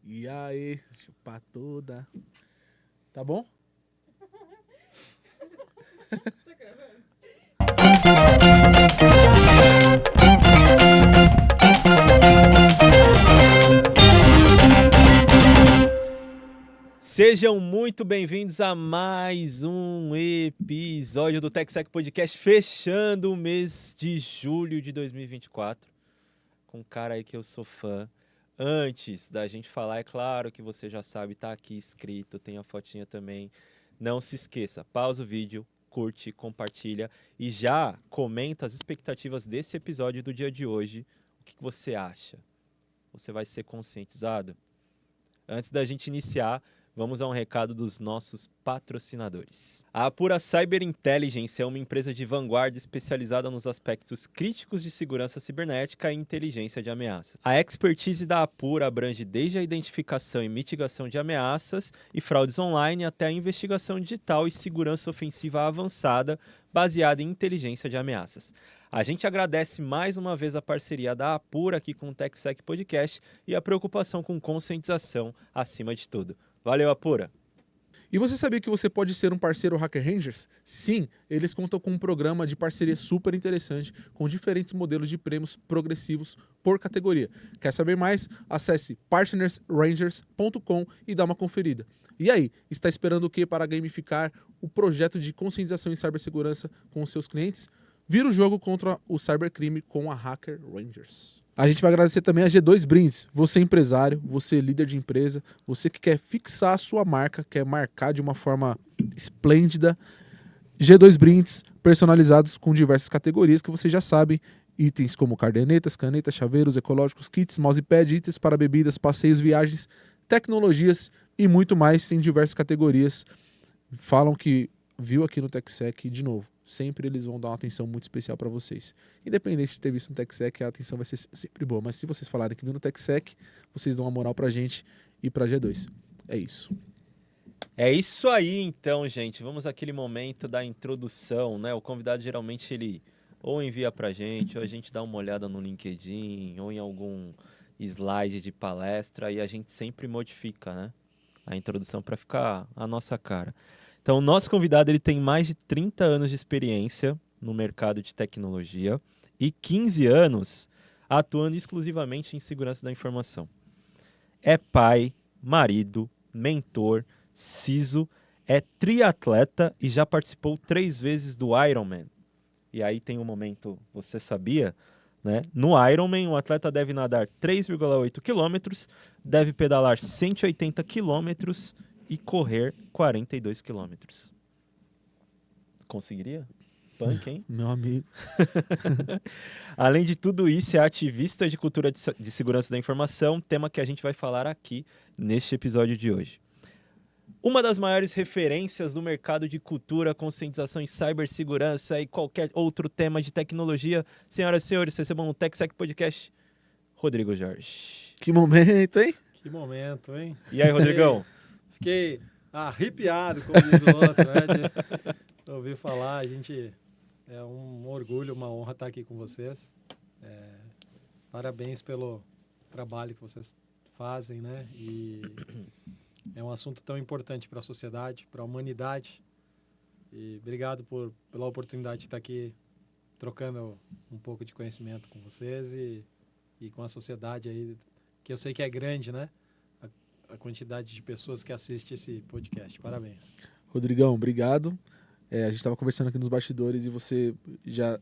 E aí, chupa toda. Tá bom? Sejam muito bem-vindos a mais um episódio do TechSec Podcast, fechando o mês de julho de 2024, com um cara aí que eu sou fã. Antes da gente falar, é claro que você já sabe, tá aqui escrito, tem a fotinha também. Não se esqueça, pausa o vídeo, curte, compartilha e já comenta as expectativas desse episódio do dia de hoje. O que você acha? Você vai ser conscientizado? Antes da gente iniciar, vamos a um recado dos nossos patrocinadores. A Apura Cyber Intelligence é uma empresa de vanguarda especializada nos aspectos críticos de segurança cibernética e inteligência de ameaças. A expertise da Apura abrange desde a identificação e mitigação de ameaças e fraudes online até a investigação digital e segurança ofensiva avançada baseada em inteligência de ameaças. A gente agradece mais uma vez a parceria da Apura aqui com o TechSec Podcast e a preocupação com conscientização acima de tudo. Valeu, Apura! E você sabia que você pode ser um parceiro Hacker Rangers? Sim, eles contam com um programa de parceria super interessante, com diferentes modelos de prêmios progressivos por categoria. Quer saber mais? Acesse partnersrangers.com e dá uma conferida. E aí, está esperando o que para gamificar o projeto de conscientização em cibersegurança com os seus clientes? Vira o jogo contra o cybercrime com a Hacker Rangers. A gente vai agradecer também a G2 Brindes. Você empresário, você líder de empresa, você que quer fixar a sua marca, quer marcar de uma forma esplêndida. G2 Brindes personalizados com diversas categorias que vocês já sabem. Itens como cadernetas, canetas, chaveiros ecológicos, kits, mousepad, itens para bebidas, passeios, viagens, tecnologias e muito mais. Tem diversas categorias. Falam que viu aqui no TechSec de novo. Sempre eles vão dar uma atenção muito especial para vocês. Independente de ter visto no TechSec, a atenção vai ser sempre boa. Mas se vocês falarem que viu no TechSec, vocês dão uma moral pra gente e pra G2. É isso. É isso aí então, gente. Vamos àquele momento da introdução, né? O convidado geralmente ele ou envia pra gente, ou a gente dá uma olhada no LinkedIn, ou em algum slide de palestra, e a gente sempre modifica, né? A introdução para ficar a nossa cara. Então, o nosso convidado ele tem mais de 30 anos de experiência no mercado de tecnologia e 15 anos atuando exclusivamente em segurança da informação. É pai, marido, mentor, CISO, é triatleta e já participou 3 vezes do Ironman. E aí tem um momento, você sabia? Né? No Ironman, o atleta deve nadar 3,8 quilômetros, deve pedalar 180 quilômetros e correr 42 quilômetros. Conseguiria? Punk, hein? Meu amigo. Além de tudo isso, é ativista de cultura de segurança da informação, tema que a gente vai falar aqui neste episódio de hoje. Uma das maiores referências do mercado de cultura, conscientização em cibersegurança e qualquer outro tema de tecnologia. Senhoras e senhores, recebam no TechSec Podcast, Rodrigo Jorge. Que momento, hein? Que momento, hein? E aí, Rodrigão? Fiquei arrepiado, como diz o outro, né? De ouvir falar, a gente... É um orgulho, uma honra estar aqui com vocês. Parabéns pelo trabalho que vocês fazem, né? E é um assunto tão importante para a sociedade, para a humanidade. E obrigado pela oportunidade de estar aqui trocando um pouco de conhecimento com vocês e com a sociedade aí, que eu sei que é grande, né? A quantidade de pessoas que assistem esse podcast. Parabéns. Rodrigão, obrigado. A gente estava conversando aqui nos bastidores e você já...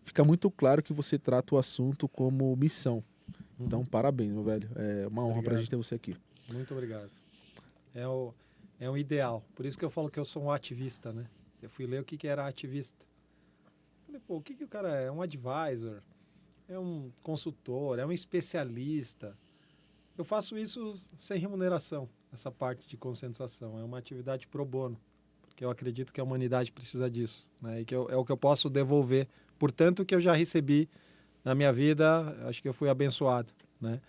Fica muito claro que você trata o assunto como missão. Então, parabéns, meu velho. É uma honra pra gente ter você aqui. Muito obrigado. É um ideal. Por isso que eu falo que eu sou um ativista, né? Eu fui ler o que era ativista. Falei, pô, o que o cara é? É um advisor? É um consultor? É um especialista? Eu faço isso sem remuneração, essa parte de conscientização. É uma atividade pro bono, porque eu acredito que a humanidade precisa disso, né? E que é o que eu posso devolver. Portanto, que eu já recebi na minha vida, acho que eu fui abençoado, né?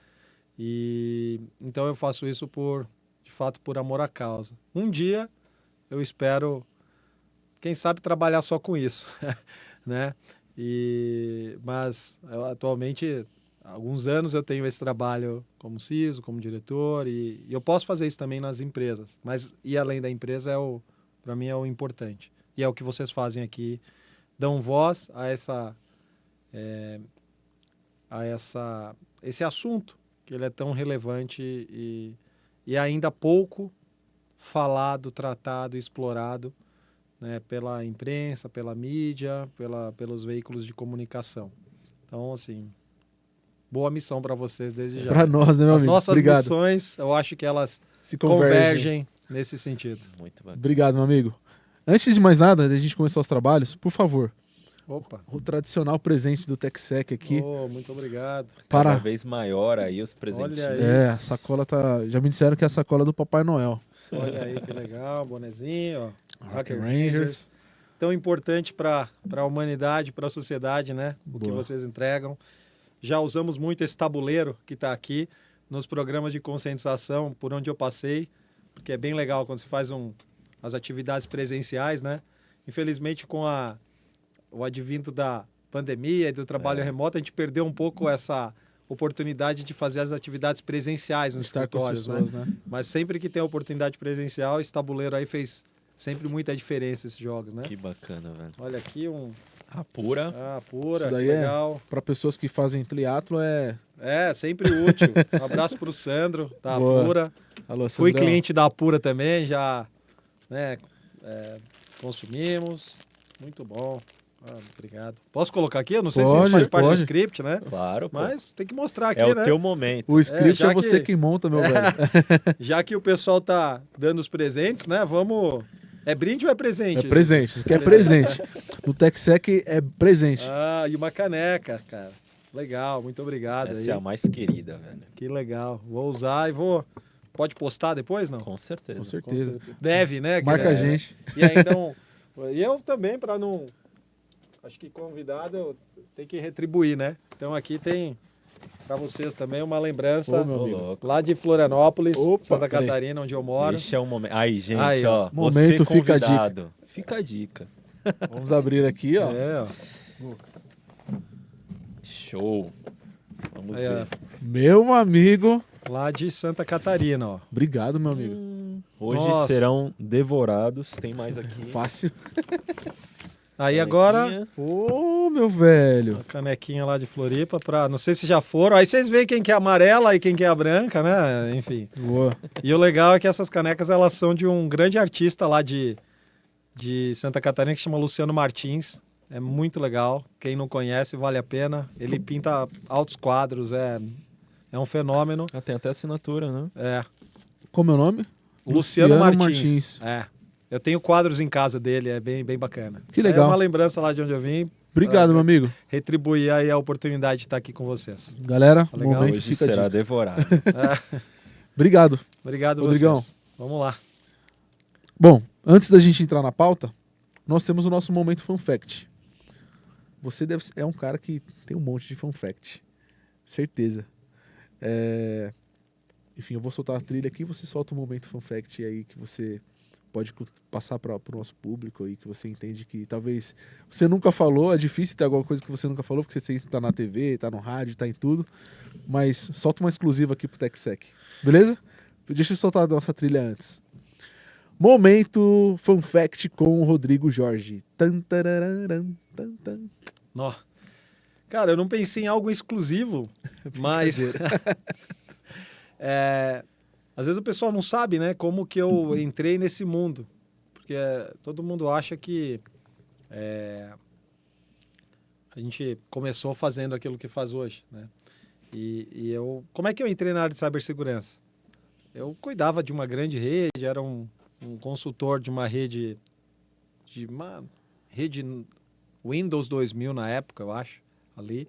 E então eu faço isso de fato, por amor à causa. Um dia eu espero, quem sabe, trabalhar só com isso, né? Mas atualmente há alguns anos eu tenho esse trabalho como CISO, como diretor, e eu posso fazer isso também nas empresas. Mas ir além da empresa para mim é o importante. E é o que vocês fazem aqui, dão voz a esse assunto, que ele é tão relevante e ainda pouco falado, tratado, explorado, né, pela imprensa, pela mídia, pelos veículos de comunicação. Então, assim, boa missão para vocês desde já. Para nós, né, meu As amigo? nossas Obrigado. missões, eu acho que elas Se convergem nesse sentido. Muito bacana. Obrigado, meu amigo. Antes de mais nada, da gente começar os trabalhos, por favor, Opa! o tradicional presente do TechSec aqui. Oh, muito obrigado. Para... Cada vez maior aí os presentinhos. Olha aí. É, a sacola tá... Já me disseram que é a sacola do Papai Noel. Olha aí que legal, bonezinho, ó. Hacker Rangers. Tão importante para a humanidade, para a sociedade, né? O que Boa. vocês entregam. Já usamos muito esse tabuleiro que está aqui nos programas de conscientização por onde eu passei, porque é bem legal quando se faz as atividades presenciais, né? Infelizmente, com o advento da pandemia e do trabalho remoto, a gente perdeu um pouco essa oportunidade de fazer as atividades presenciais nos Estar com as escritórios, pessoas, né? né? Mas sempre que tem a oportunidade presencial, esse tabuleiro aí fez sempre muita diferença, esses jogos, né? Que bacana, velho. Olha aqui Pura. pura, Isso daí que é- legal. Para pessoas que fazem triatlo é... É, sempre útil. Um abraço pro Sandro, da Boa. Apura. Alô, Fui Sandrão. cliente da Apura também, já, né, consumimos. Muito bom. Obrigado. Posso colocar aqui? Eu não sei se Pode, isso faz parte do pode. script, né? Claro, pô. Mas tem que mostrar aqui, É o né? teu momento. O script já é você que- quem monta, meu velho. Já que o pessoal tá dando os presentes, né? Vamos... É brinde ou é É presente? presente. Isso aqui é presente. No TechSec é presente. Ah, e uma caneca, cara. Legal, muito obrigado. Essa aí. é a mais querida, velho. Que legal. Vou usar e vou... Pode postar depois, não? Com certeza. Com certeza. Deve, né? Marca a É. gente. E ainda E eu também, para não... Acho que convidado eu tenho que retribuir, né? Então aqui tem para vocês também uma lembrança Ô, meu Ô, amigo. louco. lá de Florianópolis, Opa, Santa peraí. Catarina, onde eu moro. Este é o momento. Aí, gente, Aí, ó. Momento, você fica a dica. convidado. Fica a dica. Vamos abrir aqui, ó. É, ó. Show. Vamos Aí, ó, ver. Meu amigo. lá de Santa Catarina, ó. Obrigado, meu amigo. Hoje Nossa. serão devorados. Tem mais aqui. Fácil. Aí Canequinha. agora Ô, meu velho. a canequinha lá de Floripa para, não sei se já foram. Aí vocês veem quem que é a amarela e quem que é a branca, né? Enfim. Boa. E o legal é que essas canecas elas são de um grande artista lá de Santa Catarina que chama Luciano Martins. É muito legal. Quem não conhece, vale a pena. Ele pinta altos quadros, é um fenômeno. Ah, tem até assinatura, né? É. Como é o nome? Luciano Martins. Martins. É. Eu tenho quadros em casa dele, é bem, bem bacana. Que legal. É uma lembrança lá de onde eu vim. Obrigado, meu amigo. Retribuir aí a oportunidade de estar aqui com vocês. Galera, Legal. momento Hoje fica a será dica. devorado. Obrigado. Obrigado, Rodrigão. vocês. Vamos lá. Bom, antes da gente entrar na pauta, nós temos o nosso momento fun fact. Você é um cara que tem um monte de fun fact. Certeza. Enfim, eu vou soltar a trilha aqui, você solta um momento fun fact aí que você pode passar para o nosso público aí, que você entende que talvez você nunca falou, é difícil ter alguma coisa que você nunca falou, porque você está na TV, está no rádio, está em tudo, mas solta uma exclusiva aqui pro TechSec, beleza? Deixa eu soltar a nossa trilha antes. Momento Fun Fact com o Rodrigo Jorge. Tan, tarararam, tan, tan. Nó. Cara, eu não pensei em algo exclusivo, mas às vezes o pessoal não sabe, né, como que eu entrei nesse mundo, porque todo mundo acha que a gente começou fazendo aquilo que faz hoje, né? E como é que eu entrei na área de cibersegurança? Eu cuidava de uma grande rede, era um consultor de uma rede Windows 2000 na época, eu acho, ali.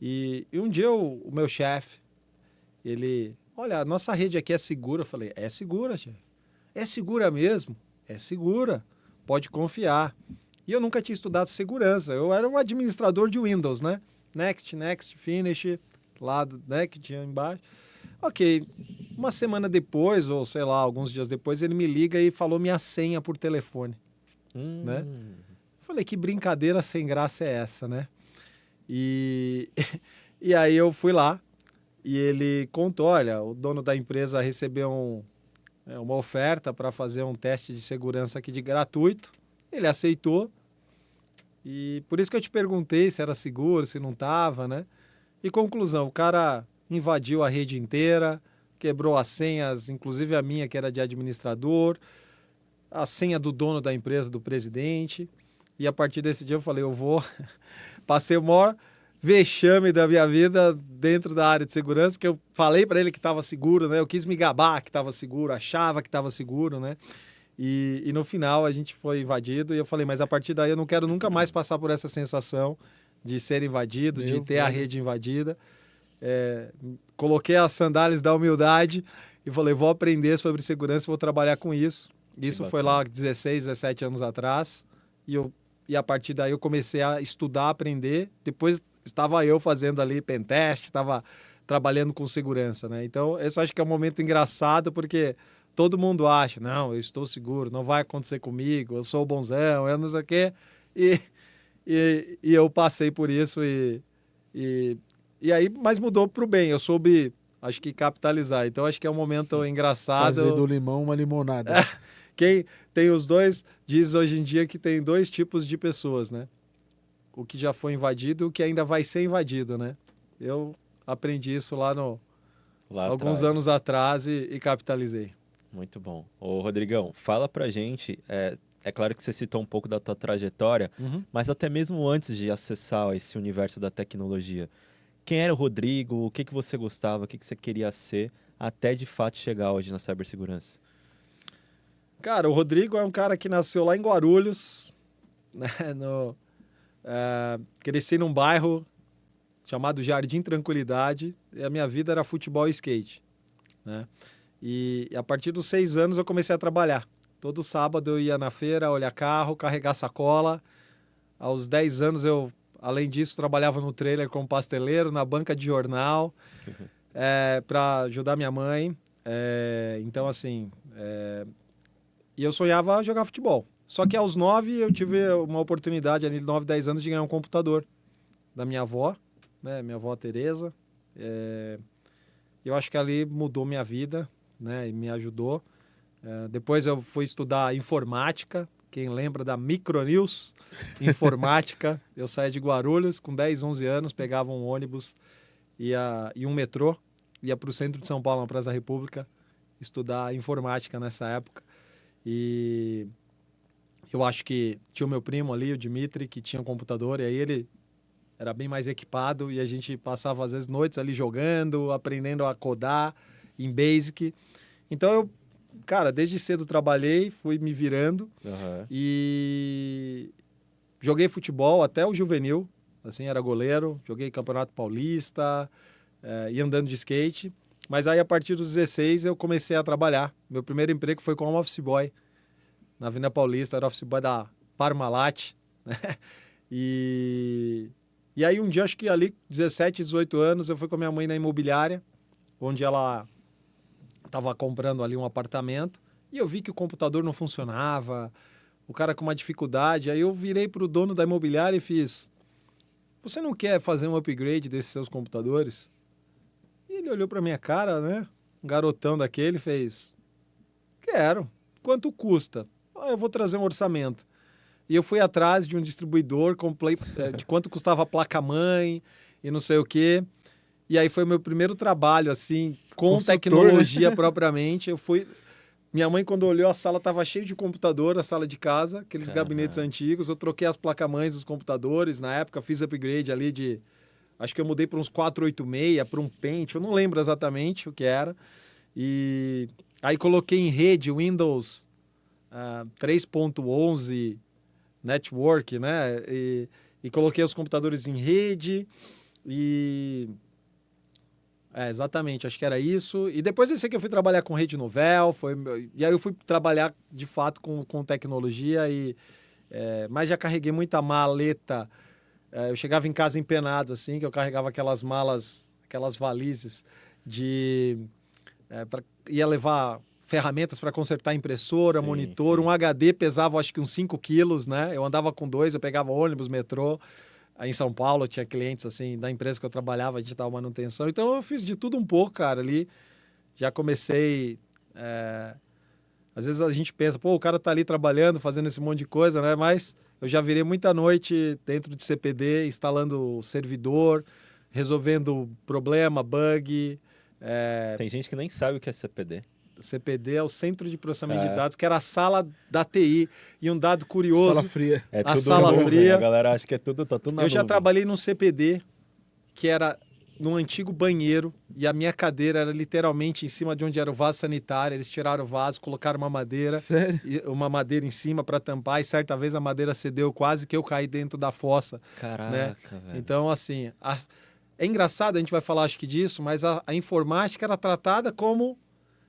E um dia o meu chefe, ele, olha, a nossa rede aqui é segura. Eu falei, é segura, chefe. É segura mesmo? É segura. Pode confiar. E eu nunca tinha estudado segurança. Eu era um administrador de Windows, né? Next, finish, lá, né, que tinha embaixo. Ok, uma semana depois, ou sei lá, alguns dias depois, ele me liga e falou minha senha por telefone, né? Falei, que brincadeira sem graça é essa, né? E E aí eu fui lá e ele contou, olha, o dono da empresa recebeu uma oferta para fazer um teste de segurança aqui de gratuito. Ele aceitou. E por isso que eu te perguntei se era seguro, se não estava, né? E conclusão, o cara invadiu a rede inteira, quebrou as senhas, inclusive a minha, que era de administrador, a senha do dono da empresa, do presidente. E a partir desse dia eu falei, eu vou... Passei o maior vexame da minha vida dentro da área de segurança, que eu falei para ele que estava seguro, né? Eu quis me gabar que estava seguro, achava que estava seguro, né? E no final a gente foi invadido e eu falei, mas a partir daí eu não quero nunca mais passar por essa sensação de ser invadido, de ter a rede invadida. Coloquei as sandálias da humildade e falei, vou aprender sobre segurança, vou trabalhar com isso. Isso foi lá 16, 17 anos atrás e a partir daí eu comecei a estudar, aprender. Depois estava eu fazendo ali pentest, estava trabalhando com segurança, né? Então, esse eu acho que é um momento engraçado porque todo mundo acha, não, eu estou seguro, não vai acontecer comigo, eu sou bonzão, eu não sei o quê. E eu passei por isso e aí, mas mudou para o bem. Eu soube, acho que capitalizar. Então, acho que é um momento engraçado. Fazer do limão uma limonada. Quem tem os dois, diz hoje em dia que tem dois tipos de pessoas, né? O que já foi invadido e o que ainda vai ser invadido, né? Eu aprendi isso lá alguns anos atrás e capitalizei. Muito bom. Ô, Rodrigão, fala pra gente, é claro que você citou um pouco da tua trajetória, mas até mesmo antes de acessar esse universo da tecnologia, quem era o Rodrigo, o que você gostava, o que você queria ser, até de fato chegar hoje na cibersegurança? Cara, o Rodrigo é um cara que nasceu lá em Guarulhos, né? Cresci num bairro chamado Jardim Tranquilidade, e a minha vida era futebol e skate, né? E a partir dos 6 anos eu comecei a trabalhar. Todo sábado eu ia na feira, olhar carro, carregar sacola. Aos 10 anos eu, além disso, trabalhava no trailer como pasteleiro, na banca de jornal, para ajudar minha mãe. Então, assim, e eu sonhava jogar futebol. Só que aos 9 eu tive uma oportunidade, ali 9, 10 anos, de ganhar um computador da minha avó, né? Minha avó Tereza. Eu acho que ali mudou minha vida, né? E me ajudou. Depois eu fui estudar informática. Quem lembra da Micronews? Informática. Eu saía de Guarulhos com 10, 11 anos, pegava um ônibus e um metrô, ia para o centro de São Paulo, na Praça da República, estudar informática nessa época. E eu acho que tinha o meu primo ali, o Dimitri, que tinha um computador, e aí ele era bem mais equipado e a gente passava, às vezes, noites ali jogando, aprendendo a codar em Basic. Então eu, cara, desde cedo trabalhei, fui me virando e joguei futebol até o juvenil, assim, era goleiro, joguei Campeonato Paulista, ia andando de skate. Mas aí, a partir dos 16, eu comecei a trabalhar. Meu primeiro emprego foi como office boy na Avenida Paulista, era office boy da Parmalat, né? E aí um dia, acho que ali, 17, 18 anos, eu fui com a minha mãe na imobiliária, onde ela estava comprando ali um apartamento, e eu vi que o computador não funcionava, o cara com uma dificuldade. Aí eu virei para o dono da imobiliária e fiz, você não quer fazer um upgrade desses seus computadores? E ele olhou para minha cara, né? Um garotão daquele, fez, quero. Quanto custa? Eu vou trazer um orçamento. E eu fui atrás de um distribuidor de quanto custava a placa-mãe e não sei o quê. E aí foi o meu primeiro trabalho, assim, com Consultor, tecnologia, né? Propriamente. Eu fui... Minha mãe, quando olhou, a sala estava cheia de computador, a sala de casa, aqueles gabinetes antigos. Eu troquei as placas-mães dos computadores. Na época, fiz upgrade ali de... Acho que eu mudei para uns 486, para um Pente. Eu não lembro exatamente o que era. E aí coloquei em rede Windows 3.11... Network, né? E coloquei os computadores em rede e... exatamente, acho que era isso. E depois eu sei que eu fui trabalhar com rede novel, e aí eu fui trabalhar, de fato, com tecnologia, mas já carreguei muita maleta. Eu chegava em casa empenado, assim, que eu carregava aquelas malas, aquelas valizes ia levar ferramentas para consertar impressora, monitor. Um HD pesava, acho que uns 5 quilos, né? Eu andava com 2, eu pegava ônibus, metrô. Aí em São Paulo, eu tinha clientes, assim, da empresa que eu trabalhava de tal manutenção. Então, eu fiz de tudo um pouco, cara, ali. Já comecei... Às vezes a gente pensa, pô, o cara tá ali trabalhando, fazendo esse monte de coisa, né? Mas eu já virei muita noite dentro de CPD, instalando o servidor, resolvendo problema, bug. Tem gente que nem sabe o que é CPD. CPD é o Centro de Processamento É. de Dados, que era a sala da TI. E um dado curioso, Sala fria. É A tudo sala nuvem, fria. A galera acha que é tudo, tá tudo na eu já nuvem. trabalhei num CPD, que era num antigo banheiro, e a minha cadeira era literalmente em cima de onde era o vaso sanitário. Eles tiraram o vaso, colocaram uma madeira, Sério? uma madeira em cima para tampar, e certa vez a madeira cedeu, quase que eu caí dentro da fossa. Caraca, velho. Então, assim, é engraçado, a gente vai falar acho que disso, mas a informática era tratada como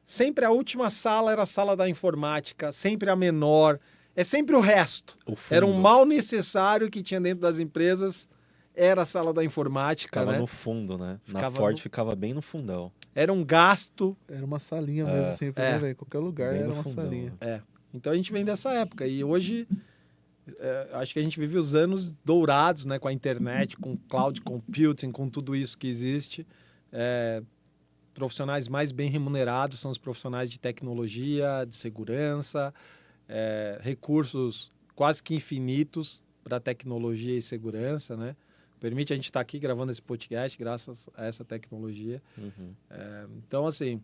sempre a última sala era a sala da informática, sempre a menor, é sempre o resto. O fundo. Era um mal necessário que tinha dentro das empresas, era a sala da informática, Ficava né? no fundo, né? Na Ficava Ford no- ficava bem no fundão. Era um gasto. Era uma salinha mesmo sempre, É. né, velho? Qualquer lugar Bem era no uma fundão, salinha. né? Então a gente vem dessa época. E hoje, acho que a gente vive os anos dourados, né? Com a internet, com cloud computing, com tudo isso que existe. Profissionais mais bem remunerados são os profissionais de tecnologia, de segurança, recursos quase que infinitos para tecnologia e segurança, né? Permite a gente estar aqui gravando esse podcast graças a essa tecnologia. Uhum. Então, assim,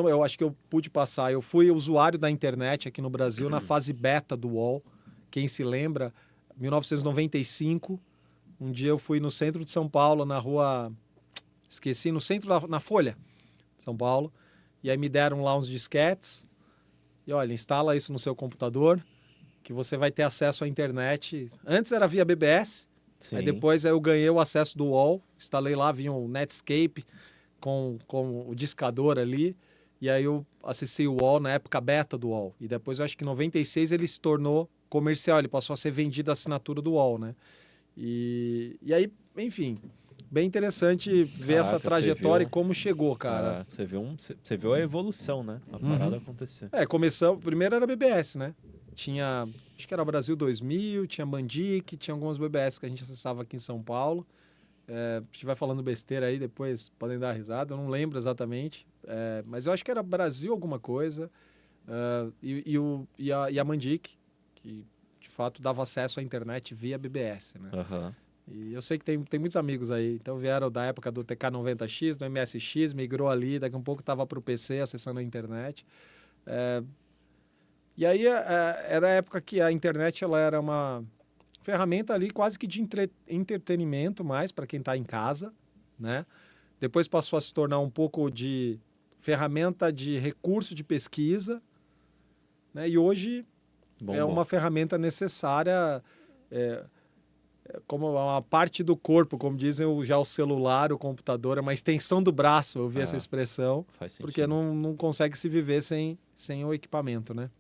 eu acho que eu pude passar. Eu fui usuário da internet aqui no Brasil na fase beta do UOL. Quem se lembra, 1995, um dia eu fui no centro de São Paulo, na rua... Esqueci, no centro, na Folha, São Paulo. E aí me deram lá uns disquetes. E olha, instala isso no seu computador, que você vai ter acesso à internet. Antes era via BBS, Sim. aí depois eu ganhei o acesso do UOL. Instalei lá, vinha um Netscape com o discador ali. E aí eu acessei o UOL na época beta do UOL. E depois eu acho que em 96 ele se tornou comercial, ele passou a ser vendido a assinatura do UOL, né? E aí, enfim, bem interessante ver Caraca, essa você trajetória viu? e como chegou, cara. Você viu a evolução, né? A parada acontecer. Começamos, primeiro era BBS, né? Tinha, acho que era Brasil 2000, tinha Mandic, tinha algumas BBS que a gente acessava aqui em São Paulo. A gente vai falando besteira aí, depois podem dar risada, eu não lembro exatamente. Mas eu acho que era Brasil alguma coisa. E a Mandic, que de fato dava acesso à internet via BBS, né? Aham. E eu sei que tem muitos amigos aí. Então vieram da época do TK90X, do MSX, migrou ali, daqui a um pouco estava para o PC acessando a internet. E aí era a época que a internet ela era uma ferramenta ali quase que de entretenimento mais para quem está em casa, né? Depois passou a se tornar um pouco de ferramenta de recurso de pesquisa, né? E hoje é uma ferramenta necessária como uma parte do corpo, como dizem já o celular, o computador, é uma extensão do braço, eu vi essa expressão, Faz sentido. porque não consegue se viver sem o equipamento, né?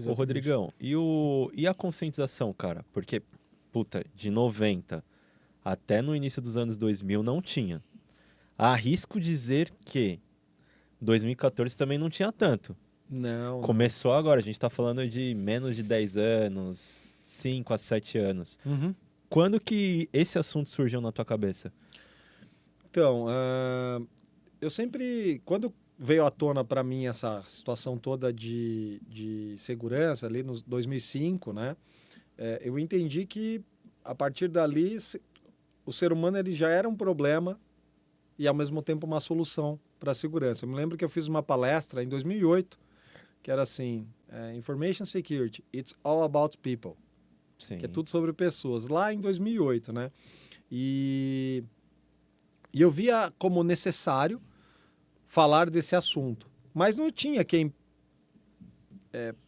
Ô, Rodrigão, e a conscientização, cara? Porque, puta, de 90 até no início dos anos 2000 não tinha. Arrisco dizer que 2014 também não tinha tanto. Não. Começou agora, a gente tá falando de menos de 10 anos, 5 a 7 anos. Uhum. Quando que esse assunto surgiu na tua cabeça? Então, eu sempre, quando veio à tona para mim essa situação toda de segurança ali no 2005, né? Eu entendi que a partir dali o ser humano ele já era um problema e ao mesmo tempo uma solução para a segurança. Eu me lembro que eu fiz uma palestra em 2008 que era assim, Information Security, it's all about people. Sim. Que é tudo sobre pessoas, lá em 2008, né? E eu via como necessário falar desse assunto, mas não tinha quem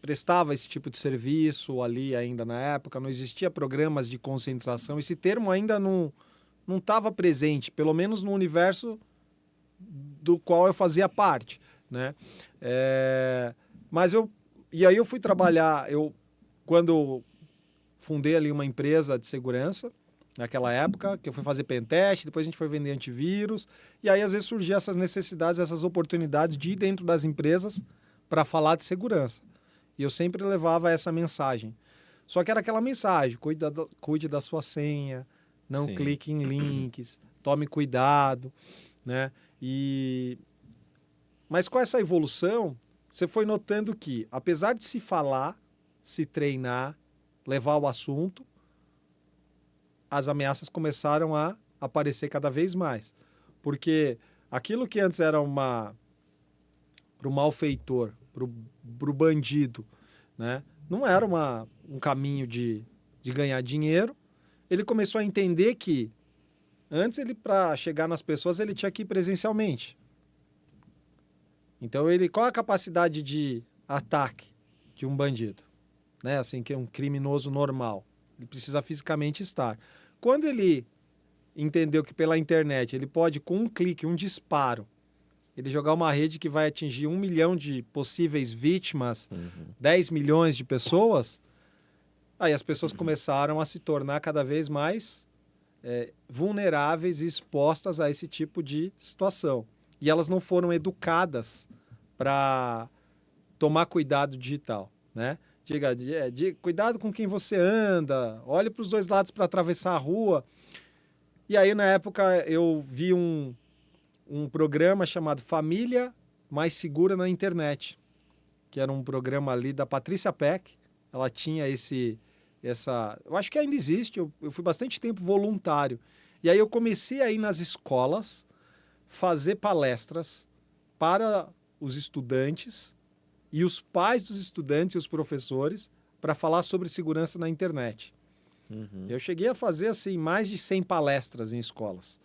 prestava esse tipo de serviço ali ainda na época, não existia programas de conscientização, esse termo ainda não estava presente, pelo menos no universo do qual eu fazia parte, né? E aí eu fui trabalhar, quando fundei ali uma empresa de segurança, naquela época, que eu fui fazer pentest, depois a gente foi vender antivírus, e aí às vezes surgiam essas necessidades, essas oportunidades de ir dentro das empresas para falar de segurança. E eu sempre levava essa mensagem. Só que era aquela mensagem, cuide da sua senha, não Sim. clique em links, tome cuidado, né? Mas com essa evolução, você foi notando que, apesar de se falar, se treinar, levar o assunto, as ameaças começaram a aparecer cada vez mais. Porque aquilo que antes era para o malfeitor, para o bandido, né? Não era um caminho de ganhar dinheiro. Ele começou a entender que antes, para chegar nas pessoas, ele tinha que ir presencialmente. Então, qual a capacidade de ataque de um bandido? Né? Assim, que é um criminoso normal. Ele precisa fisicamente estar. Quando ele entendeu que pela internet ele pode, com um clique, um disparo, ele jogar uma rede que vai atingir 1 milhão de possíveis vítimas, 10 milhões de pessoas, aí as pessoas começaram a se tornar cada vez mais vulneráveis e expostas a esse tipo de situação. E elas não foram educadas para tomar cuidado digital, né? Diga, cuidado com quem você anda, olhe para os dois lados para atravessar a rua. E aí, na época, eu vi um programa chamado Família Mais Segura na Internet, que era um programa ali da Patrícia Peck. Ela tinha eu acho que ainda existe, eu fui bastante tempo voluntário. E aí eu comecei a ir nas escolas, fazer palestras para os estudantes e os pais dos estudantes e os professores para falar sobre segurança na internet. Eu cheguei a fazer assim mais de 100 palestras em escolas,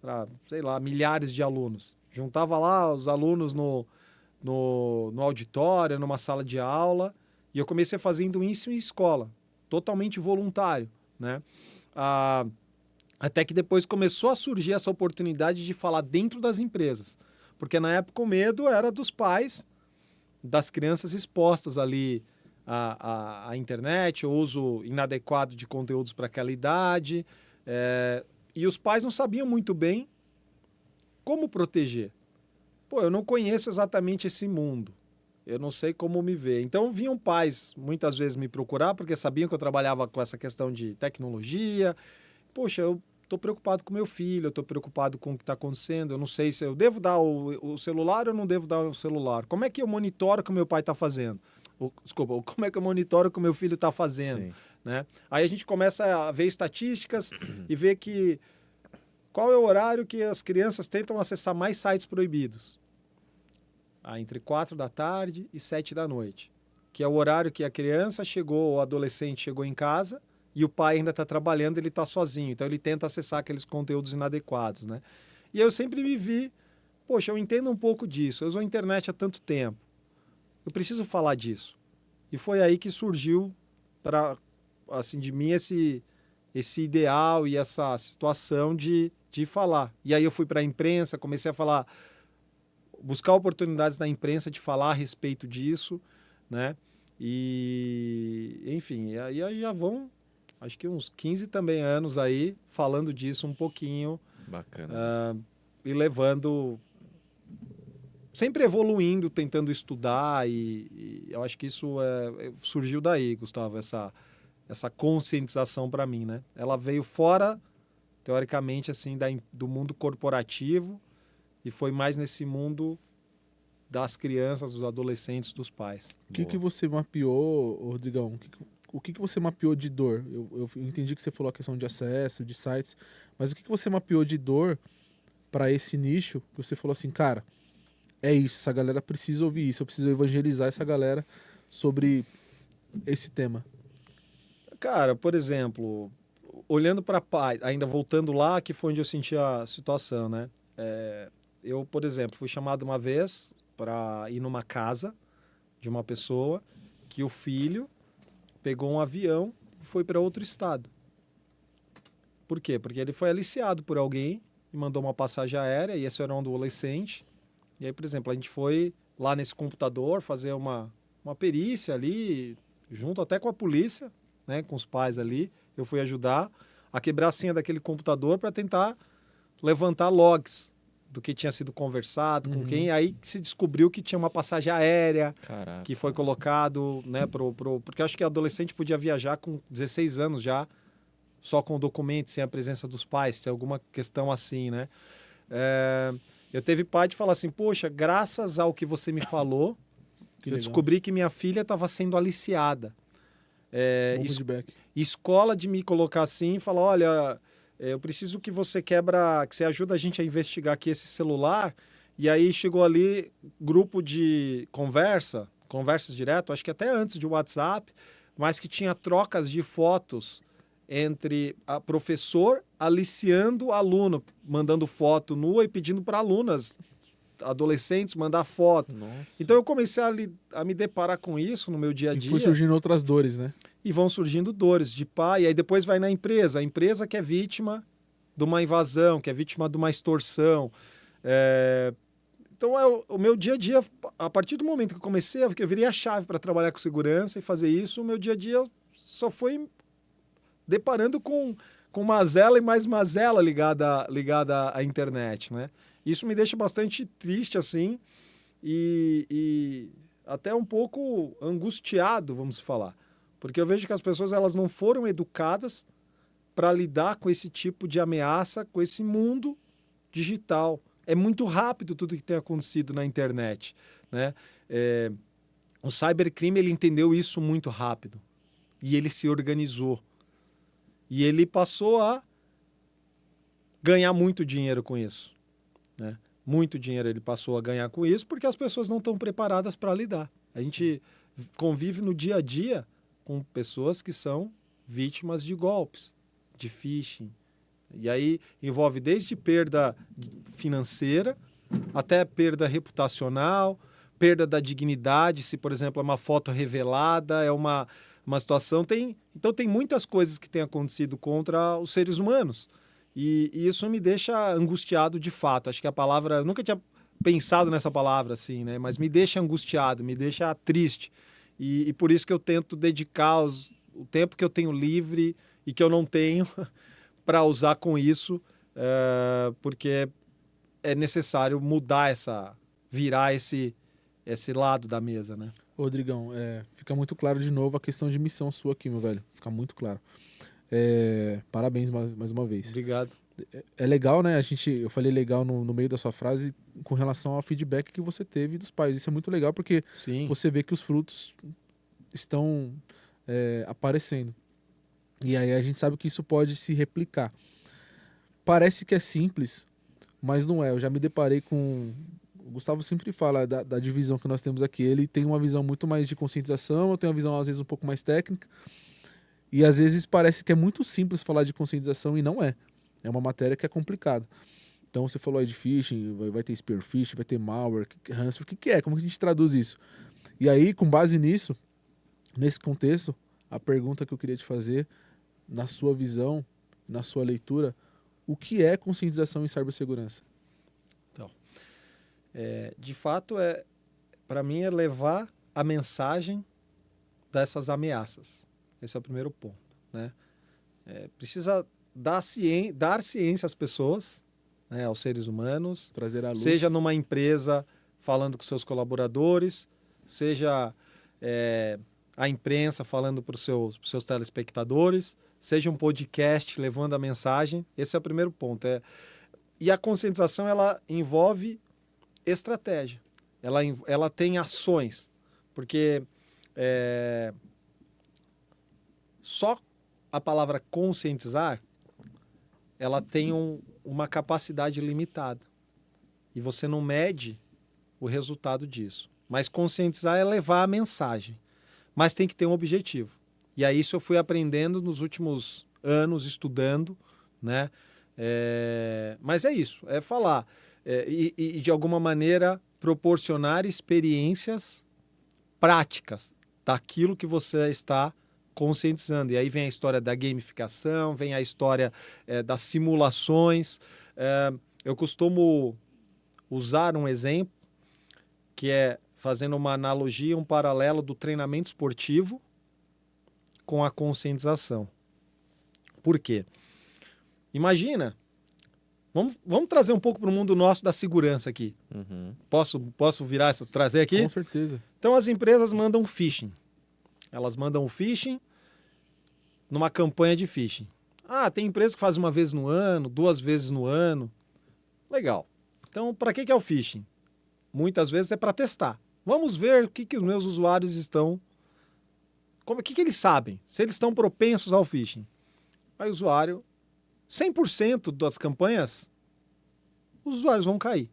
para, sei lá, milhares de alunos. Juntava lá os alunos no auditório, numa sala de aula, e eu comecei fazendo isso em escola, totalmente voluntário, né? Até que depois começou a surgir essa oportunidade de falar dentro das empresas, porque na época o medo era dos pais, das crianças expostas ali à internet, o uso inadequado de conteúdos para aquela idade, e os pais não sabiam muito bem como proteger. Pô, eu não conheço exatamente esse mundo, eu não sei como me ver. Então vinham pais muitas vezes me procurar, porque sabiam que eu trabalhava com essa questão de tecnologia. Poxa, eu estou preocupado com meu filho, eu estou preocupado com o que está acontecendo, eu não sei se eu devo dar o celular ou não devo dar o celular. Como é que eu monitoro o que o meu pai está fazendo? Desculpa, como é que eu monitoro o que o meu filho está fazendo? Né? Aí a gente começa a ver estatísticas e ver qual é o horário que as crianças tentam acessar mais sites proibidos. Entre 4 da tarde e 7 da noite, que é o horário que a criança chegou, o adolescente chegou em casa, e o pai ainda está trabalhando, ele está sozinho. Então, ele tenta acessar aqueles conteúdos inadequados, né? E eu sempre me vi, poxa, eu entendo um pouco disso. Eu uso a internet há tanto tempo. Eu preciso falar disso. E foi aí que surgiu, assim, de mim, esse ideal e essa situação de falar. E aí eu fui para a imprensa, comecei a falar, buscar oportunidades na imprensa de falar a respeito disso, né? E, enfim, aí já vão... acho que uns 15 também anos aí, falando disso um pouquinho. Bacana. E levando... sempre evoluindo, tentando estudar. E eu acho que isso surgiu daí, Gustavo, essa conscientização para mim, né? Ela veio fora, teoricamente, assim, do mundo corporativo e foi mais nesse mundo das crianças, dos adolescentes, dos pais. O que você mapeou, Rodrigão? O que você mapeou de dor? Eu entendi que você falou a questão de acesso, de sites, mas o que você mapeou de dor para esse nicho que você falou assim, cara, é isso, essa galera precisa ouvir isso, eu preciso evangelizar essa galera sobre esse tema? Cara, por exemplo, olhando para pais, ainda voltando lá, que foi onde eu senti a situação, né? Eu, por exemplo, fui chamado uma vez para ir numa casa de uma pessoa que o filho pegou um avião e foi para outro estado. Por quê? Porque ele foi aliciado por alguém e mandou uma passagem aérea, e esse era um adolescente. E aí, por exemplo, a gente foi lá nesse computador fazer uma perícia ali, junto até com a polícia, né, com os pais ali. Eu fui ajudar a quebrar a senha daquele computador para tentar levantar logs do que tinha sido conversado, com quem. Aí se descobriu que tinha uma passagem aérea. Caraca. Que foi colocado, né, porque eu acho que adolescente podia viajar com 16 anos já só com o documento, sem a presença dos pais, tem alguma questão assim, né? Eu teve pai de falar assim, poxa, graças ao que você me falou, Que eu legal. descobri que minha filha estava sendo aliciada. Bom feedback. Escola de me colocar assim e falar, olha, eu preciso que você que você ajuda a gente a investigar aqui esse celular. E aí chegou ali grupo de conversas direto, acho que até antes de WhatsApp, mas que tinha trocas de fotos entre a professor aliciando aluno, mandando foto nua e pedindo para alunas, adolescentes, mandar foto. Nossa. Então eu comecei a me deparar com isso no meu dia a E dia. foi surgindo outras dores, né? E vão surgindo dores de pai, e aí depois vai na empresa. A empresa que é vítima de uma invasão, que é vítima de uma extorsão. Então, o meu dia a dia, a partir do momento que eu comecei, eu virei a chave para trabalhar com segurança e fazer isso, o meu dia a dia só foi deparando com mazela e mais mazela ligada à internet, né? Isso me deixa bastante triste, assim, e até um pouco angustiado, vamos falar. Porque eu vejo que as pessoas elas não foram educadas para lidar com esse tipo de ameaça, com esse mundo digital. É muito rápido tudo que tem acontecido na internet, né? O cybercrime ele entendeu isso muito rápido e ele se organizou. E ele passou a ganhar muito dinheiro com isso, né? Muito dinheiro ele passou a ganhar com isso porque as pessoas não estão preparadas para lidar. A gente convive no dia a dia com pessoas que são vítimas de golpes, de phishing. E aí envolve desde perda financeira até perda reputacional, perda da dignidade, se, por exemplo, é uma foto revelada, é uma situação... Então tem muitas coisas que têm acontecido contra os seres humanos. E isso me deixa angustiado de fato. Acho que a palavra... Eu nunca tinha pensado nessa palavra assim, né? Mas me deixa angustiado, me deixa triste. E por isso que eu tento dedicar o tempo que eu tenho livre e que eu não tenho para usar com isso, porque é necessário virar esse lado da mesa, né? Rodrigão, fica muito claro de novo a questão de missão sua aqui, meu velho. Fica muito claro. Parabéns mais uma vez. Obrigado. É legal, né? Eu falei legal no meio da sua frase com relação ao feedback que você teve dos pais. Isso é muito legal porque Sim. você vê que os frutos estão aparecendo. E aí a gente sabe que isso pode se replicar. Parece que é simples, mas não é. Eu já me deparei com... O Gustavo sempre fala da divisão que nós temos aqui. Ele tem uma visão muito mais de conscientização, eu tenho uma visão às vezes um pouco mais técnica. E às vezes parece que é muito simples falar de conscientização e não é. É uma matéria que é complicada. Então você falou aí de phishing, vai ter spear phishing, vai ter malware, ransomware, o que é? Como que a gente traduz isso? E aí, com base nisso, nesse contexto, a pergunta que eu queria te fazer, na sua visão, na sua leitura, o que é conscientização em cibersegurança? Então, de fato, para mim é levar a mensagem dessas ameaças. Esse é o primeiro ponto, né? Precisa dar ciência às pessoas, né, aos seres humanos, Trazer à luz. seja numa empresa falando com seus colaboradores, seja a imprensa falando para os seus telespectadores, seja um podcast levando a mensagem. Esse é o primeiro ponto. E a conscientização ela envolve estratégia, ela tem ações, porque só a palavra conscientizar ela tem uma capacidade limitada e você não mede o resultado disso. Mas conscientizar é levar a mensagem, mas tem que ter um objetivo. E aí isso eu fui aprendendo nos últimos anos, estudando, né? Mas é isso, é falar e de alguma maneira proporcionar experiências práticas daquilo que você está conscientizando. E aí vem a história da gamificação, vem a história das simulações. Eu costumo usar um exemplo que é fazendo uma analogia, um paralelo do treinamento esportivo com a conscientização. Por quê? Imagina, vamos trazer um pouco para o mundo nosso da segurança aqui. Uhum. Posso trazer aqui? Com certeza. Então as empresas mandam phishing. Elas mandam o phishing numa campanha de phishing. tem empresa que faz uma vez no ano, 2 vezes no ano. Legal. Então, para que é o phishing? Muitas vezes é para testar. Vamos ver o que os meus usuários estão... O que eles sabem? Se eles estão propensos ao phishing. Aí o usuário... 100% das campanhas, os usuários vão cair.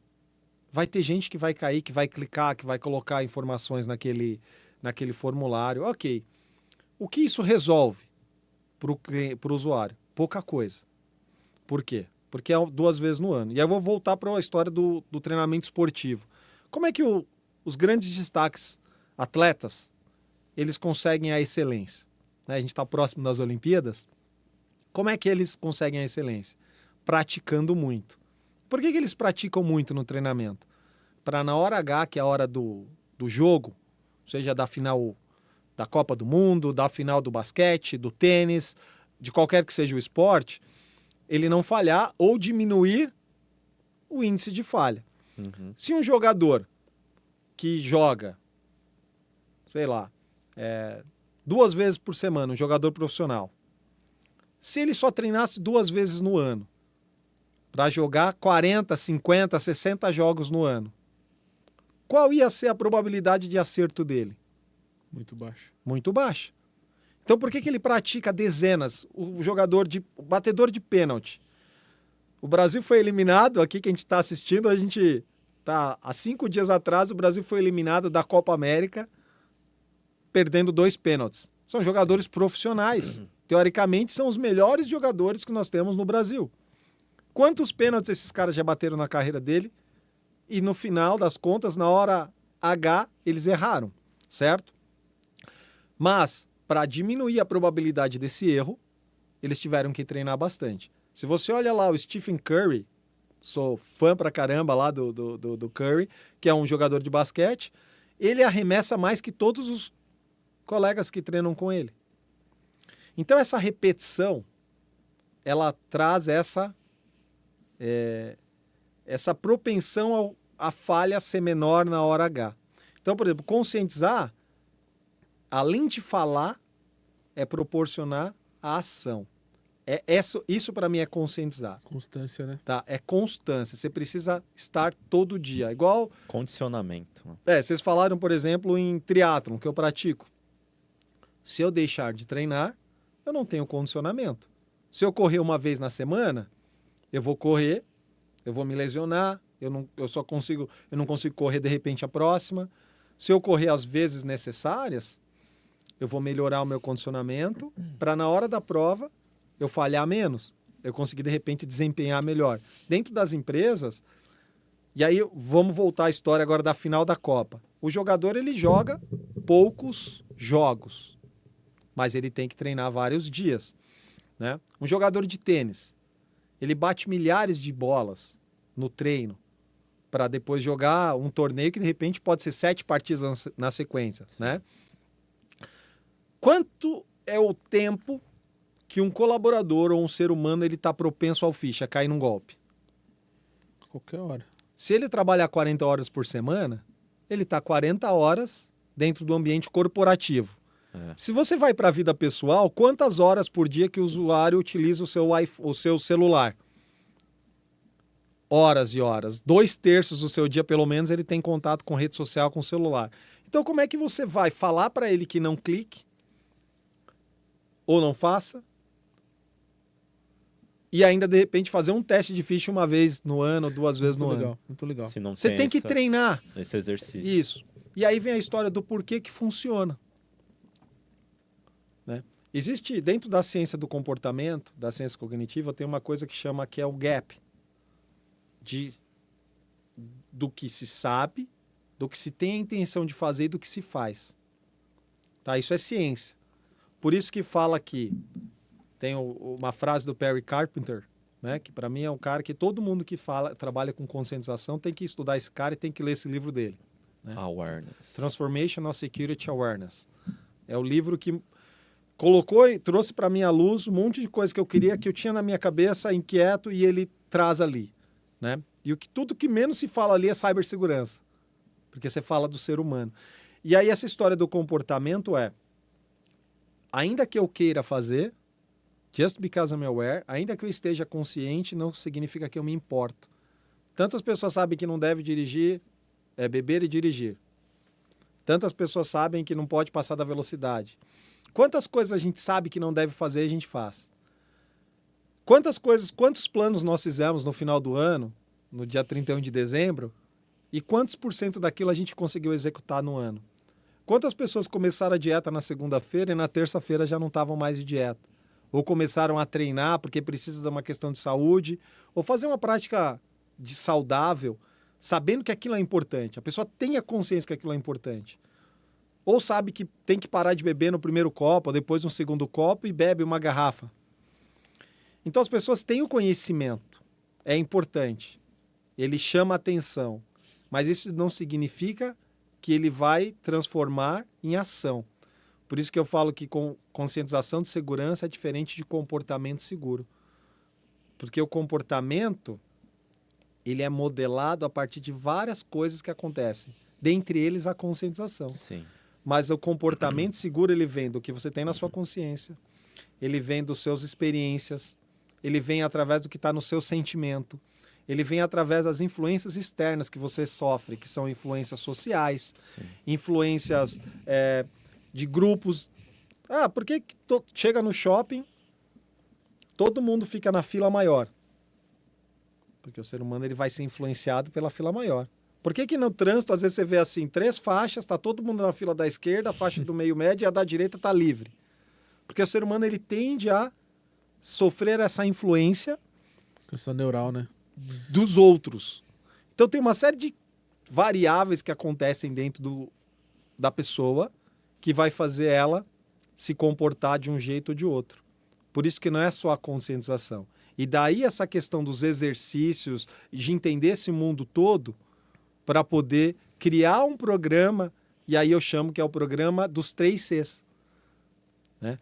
Vai ter gente que vai cair, que vai clicar, que vai colocar informações naquele formulário. Ok. O que isso resolve para o usuário? Pouca coisa. Por quê? Porque é 2 vezes no ano. E aí eu vou voltar para a história do treinamento esportivo. Como é que os grandes destaques, atletas, eles conseguem a excelência? Né? A gente está próximo das Olimpíadas. Como é que eles conseguem a excelência? Praticando muito. Por que eles praticam muito no treinamento? Para na hora H, que é a hora do jogo, seja da final da Copa do Mundo, da final do basquete, do tênis, de qualquer que seja o esporte, ele não falhar ou diminuir o índice de falha. Uhum. Se um jogador que joga, sei lá, 2 vezes por semana, um jogador profissional, se ele só treinasse 2 vezes no ano, para jogar 40, 50, 60 jogos no ano, qual ia ser a probabilidade de acerto dele? Muito baixo. Muito baixa. Então por que ele pratica dezenas? O batedor de pênalti. O Brasil foi eliminado, aqui que a gente está assistindo, a gente tá há 5 dias atrás, o Brasil foi eliminado da Copa América, perdendo 2 pênaltis. São jogadores profissionais. Teoricamente, são os melhores jogadores que nós temos no Brasil. Quantos pênaltis esses caras já bateram na carreira dele? E no final das contas, na hora H, eles erraram, certo? Mas, para diminuir a probabilidade desse erro, eles tiveram que treinar bastante. Se você olha lá o Stephen Curry, sou fã pra caramba lá do Curry, que é um jogador de basquete, ele arremessa mais que todos os colegas que treinam com ele. Então, essa repetição, ela traz essa propensão a falha ser menor na hora H. Então, por exemplo, conscientizar, além de falar, é proporcionar a ação. Isso para mim é conscientizar. Constância, né? Tá? É constância. Você precisa estar todo dia. Igual... Condicionamento. vocês falaram, por exemplo, em triatlon, que eu pratico. Se eu deixar de treinar, eu não tenho condicionamento. Se eu correr uma vez na semana, eu vou correr, eu vou me lesionar, eu não consigo correr de repente a próxima. Se eu correr as vezes necessárias, eu vou melhorar o meu condicionamento para na hora da prova eu falhar menos, eu conseguir de repente desempenhar melhor. Dentro das empresas, e aí vamos voltar à história agora da final da Copa. O jogador ele joga poucos jogos, mas ele tem que treinar vários dias, né? Um jogador de tênis, ele bate milhares de bolas no treino para depois jogar um torneio que de repente pode ser 7 partidas na sequência, né? Quanto é o tempo que um colaborador ou um ser humano ele está propenso ao phishing, a cair num golpe? Qualquer hora. Se ele trabalhar 40 horas por semana, ele está 40 horas dentro do ambiente corporativo. Se você vai para a vida pessoal, quantas horas por dia que o usuário utiliza o seu celular? Horas e horas. 2/3 do seu dia, pelo menos, ele tem contato com rede social, com o celular. Então, como é que você vai falar para ele que não clique ou não faça e ainda, de repente, fazer um teste de phishing 1 vez no ano, 2 vezes no ano? Muito legal. Se não Você tem que treinar. Esse exercício. Isso. E aí vem a história do porquê que funciona. Né? Existe, dentro da ciência do comportamento, da ciência cognitiva, tem uma coisa que é o gap do que se sabe, do que se tem a intenção de fazer e do que se faz. Tá? Isso é ciência. Por isso que fala que tem uma frase do Perry Carpenter, né? Que para mim é um cara que todo mundo que trabalha com conscientização tem que estudar esse cara e tem que ler esse livro dele. Né? Awareness. Transformation of Security Awareness. É o livro que colocou e trouxe para mim à luz um monte de coisa que eu tinha na minha cabeça inquieto e ele traz ali, né? E tudo que menos se fala ali é cibersegurança, porque você fala do ser humano. E aí essa história do comportamento ainda que eu queira fazer, Just because I'm aware, ainda que eu esteja consciente, não significa que eu me importo. Tantas pessoas sabem que não deve dirigir, beber e dirigir. Tantas pessoas sabem que não pode passar da velocidade. Quantas coisas a gente sabe que não deve fazer e a gente faz? Quantos planos nós fizemos no final do ano, no dia 31 de dezembro, e quantos % daquilo a gente conseguiu executar no ano? Quantas pessoas começaram a dieta na segunda-feira e na terça-feira já não estavam mais de dieta? Ou começaram a treinar porque precisa de uma questão de saúde, ou fazer uma prática de saudável, sabendo que aquilo é importante. A pessoa tem a consciência que aquilo é importante. Ou sabe que tem que parar de beber no primeiro copo, ou depois no segundo copo, e bebe uma garrafa. Então as pessoas têm o conhecimento. É importante. Ele chama atenção. Mas isso não significa que ele vai transformar em ação. Por isso que eu falo que conscientização de segurança é diferente de comportamento seguro. Porque o comportamento, ele é modelado a partir de várias coisas que acontecem. Dentre eles, a conscientização. Sim. Mas o comportamento seguro, ele vem do que você tem na sua consciência, ele vem dos seus experiências, ele vem através do que está no seu sentimento, ele vem através das influências externas que você sofre, que são influências sociais, Sim. influências de grupos. Por que chega no shopping, todo mundo fica na fila maior? Porque o ser humano ele vai ser influenciado pela fila maior. Por que no trânsito, às vezes você vê assim, 3 faixas, está todo mundo na fila da esquerda, a faixa do meio médio e a da direita está livre? Porque o ser humano ele tende a sofrer essa influência Questão neural, né? dos outros. Então tem uma série de variáveis que acontecem dentro da pessoa que vai fazer ela se comportar de um jeito ou de outro. Por isso que não é só a conscientização. E daí essa questão dos exercícios, de entender esse mundo todo, para poder criar um programa, e aí eu chamo que é o programa dos 3 Cs. Né?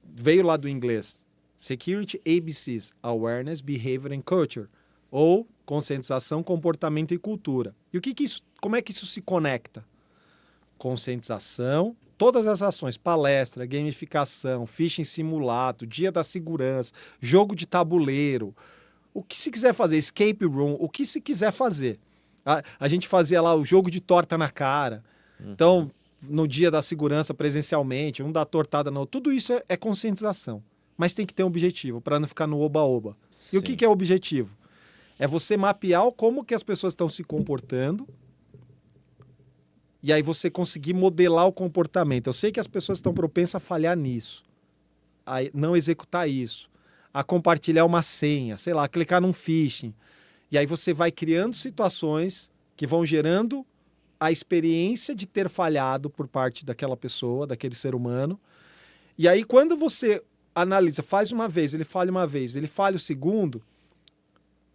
Veio lá do inglês. Security ABCs, Awareness, Behavior and Culture. Ou conscientização, comportamento e cultura. E como é que isso se conecta? Conscientização, todas as ações, palestra, gamificação, phishing simulado, dia da segurança, jogo de tabuleiro, o que se quiser fazer, escape room, o que se quiser fazer. A gente fazia lá o jogo de torta na cara. Então, no dia da segurança presencialmente, um dá tortada no outro. Tudo isso é conscientização. Mas tem que ter um objetivo, para não ficar no oba-oba. E o que é o objetivo? É você mapear como que as pessoas estão se comportando e aí você conseguir modelar o comportamento. Eu sei que as pessoas estão propensas a falhar nisso, a não executar isso, a compartilhar uma senha, sei lá, a clicar num phishing. E aí você vai criando situações que vão gerando a experiência de ter falhado por parte daquela pessoa, daquele ser humano. E aí quando você analisa, faz uma vez, ele falha uma vez, ele falha o segundo,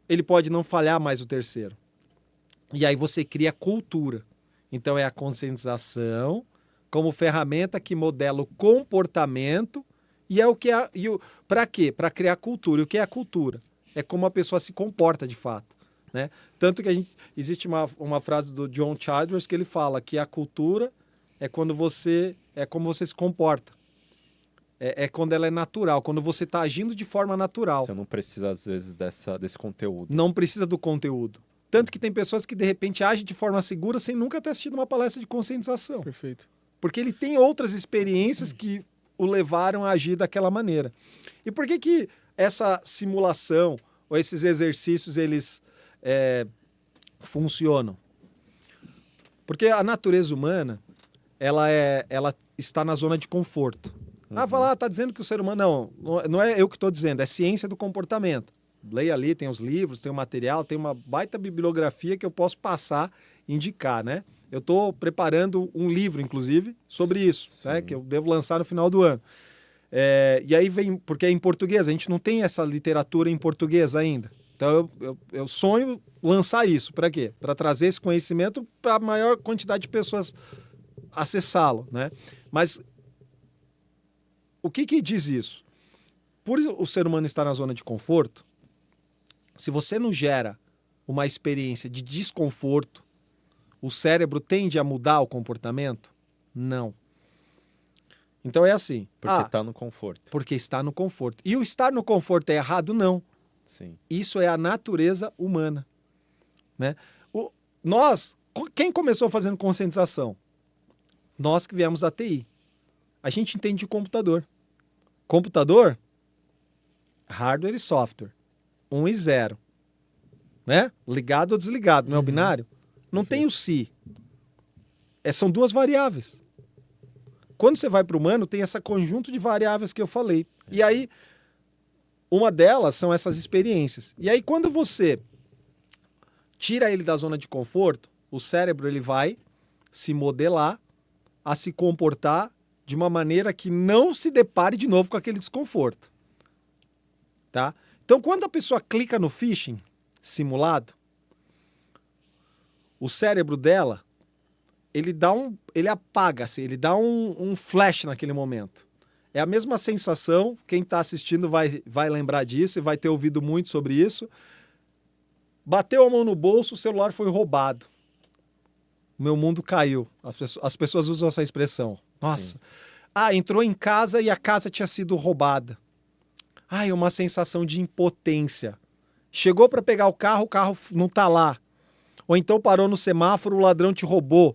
ele pode não falhar mais o terceiro. E aí você cria cultura. Então é a conscientização como ferramenta que modela o comportamento e é o que é... Para quê? Para criar cultura. E o que é a cultura? É como a pessoa se comporta de fato. Né? Tanto que existe uma frase do John Childress que ele fala que a cultura é como você se comporta. É quando ela é natural, quando você está agindo de forma natural. Você não precisa, às vezes, desse conteúdo. Não precisa do conteúdo. Tanto que tem pessoas que, de repente, agem de forma segura sem nunca ter assistido uma palestra de conscientização. Perfeito. Porque ele tem outras experiências que o levaram a agir daquela maneira. E por que essa simulação ou esses exercícios, eles funcionam? Porque a natureza humana, ela está na zona de conforto. Tá dizendo que o ser humano... Não é eu que estou dizendo, é ciência do comportamento. Leia ali, tem os livros, tem o material, tem uma baita bibliografia que eu posso passar e indicar, né? Eu estou preparando um livro, inclusive, sobre isso, né? Que eu devo lançar no final do ano. E aí vem... Porque é em português, a gente não tem essa literatura em português ainda. Então eu sonho lançar isso. Para quê? Para trazer esse conhecimento para a maior quantidade de pessoas acessá-lo, né? Mas... O que diz isso? Por o ser humano estar na zona de conforto, se você não gera uma experiência de desconforto, o cérebro tende a mudar o comportamento? Não. Então é assim. Porque tá no conforto. Porque está no conforto. E o estar no conforto é errado? Não. Sim. Isso é a natureza humana. Né? Quem começou fazendo conscientização? Nós que viemos da TI. A gente entende de computador. Computador, hardware e software. 1 e 0. Né? Ligado ou desligado, não é o binário? Não tem o se. São 2 variáveis. Quando você vai para o humano, tem esse conjunto de variáveis que eu falei. E aí, uma delas são essas experiências. E aí, quando você tira ele da zona de conforto, o cérebro ele vai se modelar a se comportar de uma maneira que não se depare de novo com aquele desconforto. Tá? Então, quando a pessoa clica no phishing simulado, o cérebro dela ele apaga-se, ele dá um flash naquele momento. É a mesma sensação, quem está assistindo vai lembrar disso e vai ter ouvido muito sobre isso. Bateu a mão no bolso, o celular foi roubado. O meu mundo caiu. As pessoas usam essa expressão. Nossa. Sim. Entrou em casa e a casa tinha sido roubada. É uma sensação de impotência. Chegou para pegar o carro não está lá. Ou então parou no semáforo, o ladrão te roubou.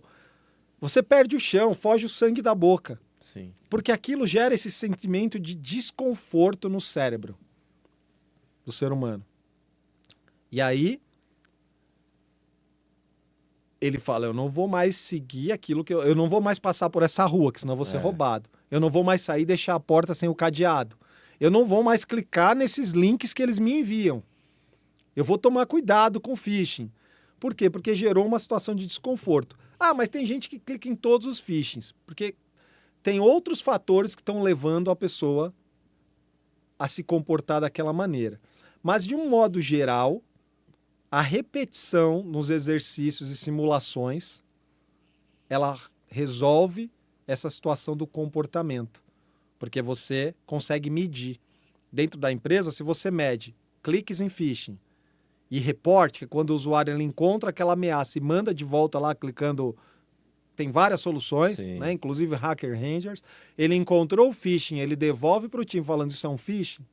Você perde o chão, foge o sangue da boca. Sim. Porque aquilo gera esse sentimento de desconforto no cérebro do ser humano. E aí, ele fala, eu não vou mais seguir aquilo que eu não vou mais passar por essa rua, que senão eu vou ser roubado. Eu não vou mais sair e deixar a porta sem o cadeado. Eu não vou mais clicar nesses links que eles me enviam. Eu vou tomar cuidado com o phishing. Por quê? Porque gerou uma situação de desconforto. Mas tem gente que clica em todos os phishings, porque tem outros fatores que estão levando a pessoa a se comportar daquela maneira. Mas, de um modo geral, a repetição nos exercícios e simulações, ela resolve essa situação do comportamento, porque você consegue medir. Dentro da empresa, se você mede cliques em phishing e reporte, que é quando o usuário ele encontra aquela ameaça e manda de volta lá clicando, tem várias soluções, né? Inclusive Hacker Rangers, ele encontrou o phishing, ele devolve para o time falando isso é um phishing,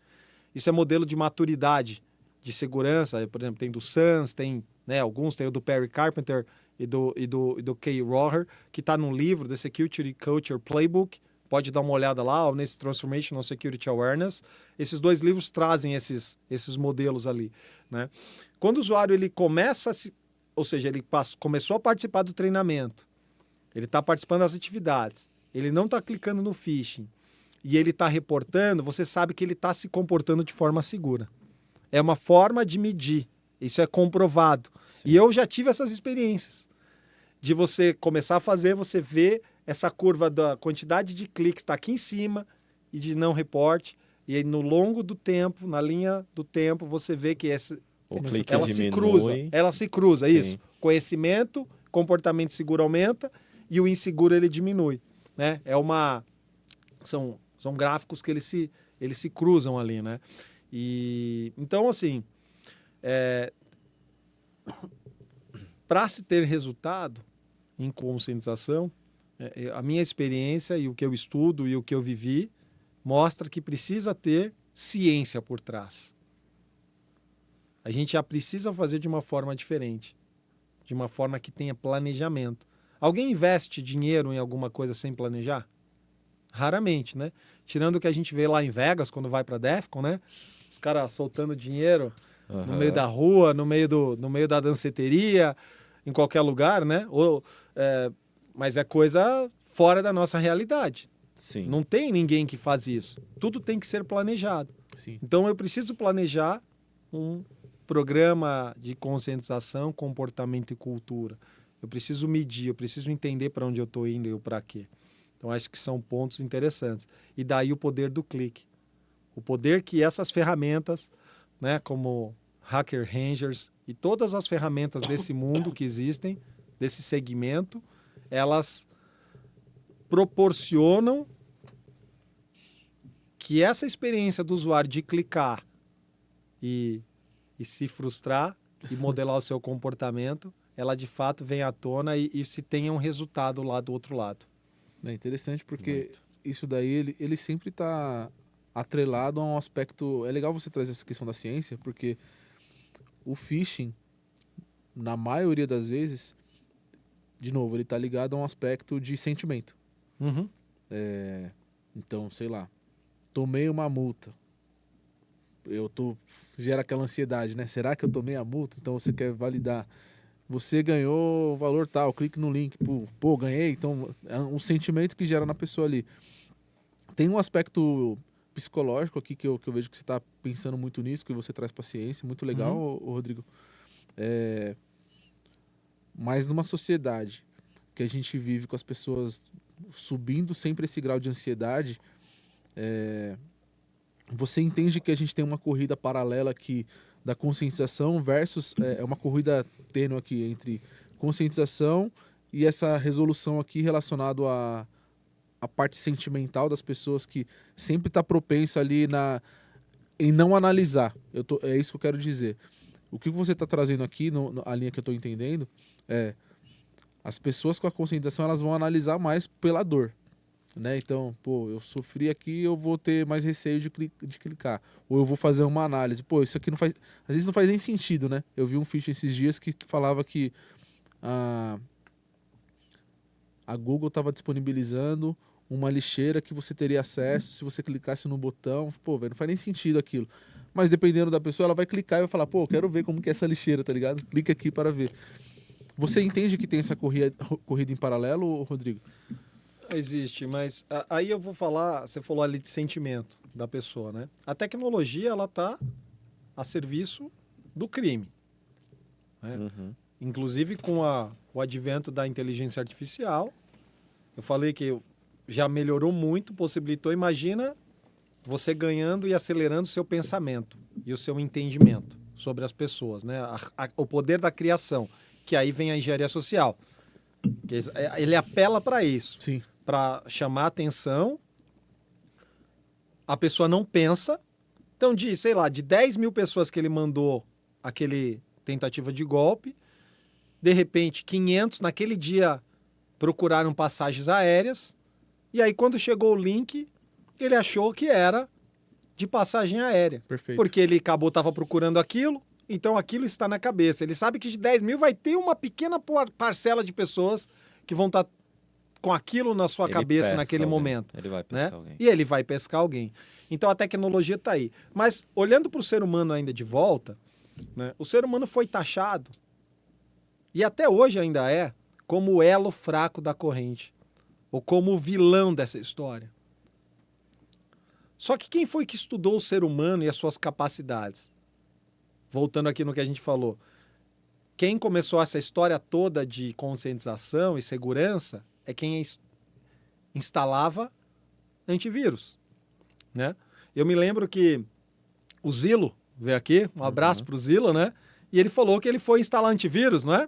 isso é modelo de maturidade, de segurança, por exemplo, tem do SANS, tem, né, alguns, tem o do Perry Carpenter e do Kay Roher, que está no livro, The Security Culture Playbook, pode dar uma olhada lá, ou nesse Transformational Security Awareness. Esses 2 livros trazem esses modelos ali, né? Quando o usuário ele começa ou seja, ele começou a participar do treinamento, ele está participando das atividades, ele não está clicando no phishing e ele está reportando, você sabe que ele está se comportando de forma segura. É uma forma de medir, isso é comprovado. Sim. E eu já tive essas experiências de você começar a fazer, você vê essa curva da quantidade de cliques está aqui em cima e de não reporte. E aí, no longo do tempo, na linha do tempo, você vê que ela se cruza, Sim. isso. Conhecimento, comportamento seguro aumenta e o inseguro ele diminui, né? São gráficos que eles se cruzam ali, né? E então, assim, para se ter resultado em conscientização, a minha experiência e o que eu estudo e o que eu vivi mostra que precisa ter ciência por trás. A gente já precisa fazer de uma forma diferente, de uma forma que tenha planejamento. Alguém investe dinheiro em alguma coisa sem planejar? Raramente, né? Tirando o que a gente vê lá em Vegas, quando vai para a DEFCON, né? Os caras soltando dinheiro no meio da rua, no meio da danceteria, em qualquer lugar, né? Mas é coisa fora da nossa realidade. Sim. Não tem ninguém que faz isso. Tudo tem que ser planejado. Sim. Então, eu preciso planejar um programa de conscientização, comportamento e cultura. Eu preciso medir, eu preciso entender para onde eu estou indo e o para quê. Então, acho que são pontos interessantes. E daí o poder do clique. O poder que essas ferramentas, né, como Hacker Rangers e todas as ferramentas desse mundo que existem, desse segmento, elas proporcionam que essa experiência do usuário de clicar e se frustrar e modelar o seu comportamento, ela de fato vem à tona e se tenha um resultado lá do outro lado. É interessante porque isso daí, ele sempre está atrelado a um aspecto... É legal você trazer essa questão da ciência, porque o phishing, na maioria das vezes, de novo, ele está ligado a um aspecto de sentimento. Uhum. Então, sei lá, tomei uma multa. Gera aquela ansiedade, né? Será que eu tomei a multa? Então você quer validar. Você ganhou o valor tal, clique no link, pô, ganhei. Então é um sentimento que gera na pessoa ali. Tem um aspecto psicológico aqui que eu vejo que você está pensando muito nisso, que você traz pra ciência, muito legal, ô Rodrigo. Mas numa sociedade que a gente vive com as pessoas subindo sempre esse grau de ansiedade, você entende que a gente tem uma corrida paralela aqui da conscientização versus uma corrida tênue aqui entre conscientização e essa resolução aqui relacionado à parte sentimental das pessoas que sempre está propensa ali em não analisar. É isso que eu quero dizer. O que você está trazendo aqui, a linha que eu estou entendendo, as pessoas com a conscientização elas vão analisar mais pela dor. Né? Então, eu sofri aqui, eu vou ter mais receio de clicar. Ou eu vou fazer uma análise. Isso aqui não faz... Às vezes não faz nem sentido, né? Eu vi um phishing esses dias que falava que a Google estava disponibilizando uma lixeira que você teria acesso se você clicasse no botão. Velho, não faz nem sentido aquilo. Mas dependendo da pessoa, ela vai clicar e vai falar, eu quero ver como que é essa lixeira, tá ligado? Clica aqui para ver. Você entende que tem essa corrida em paralelo, Rodrigo? Existe, mas aí eu vou falar, você falou ali de sentimento da pessoa, né? A tecnologia, ela está a serviço do crime. Né? Uhum. Inclusive com o advento da inteligência artificial, eu falei que já melhorou muito, possibilitou, imagina você ganhando e acelerando o seu pensamento e o seu entendimento sobre as pessoas, né? O poder da criação, que aí vem a engenharia social. Ele apela para isso. Sim. Para chamar a atenção, a pessoa não pensa. Então, de 10 mil pessoas que ele mandou aquele tentativa de golpe, de repente, 500 naquele dia procuraram passagens aéreas, e aí quando chegou o link, ele achou que era de passagem aérea. Perfeito. Porque ele estava procurando aquilo, então aquilo está na cabeça. Ele sabe que de 10 mil vai ter uma pequena parcela de pessoas que vão estar com aquilo na sua cabeça naquele momento. Ele vai pescar alguém. E ele vai pescar alguém. Então a tecnologia está aí. Mas olhando para o ser humano ainda de volta, né, o ser humano foi taxado, e até hoje ainda é, como o elo fraco da corrente, ou como o vilão dessa história. Só que quem foi que estudou o ser humano e as suas capacidades? Voltando aqui no que a gente falou. Quem começou essa história toda de conscientização e segurança é quem instalava antivírus, né? Eu me lembro que o Zilo veio aqui, um abraço para o Zilo, né? E ele falou que ele foi instalar antivírus, não é?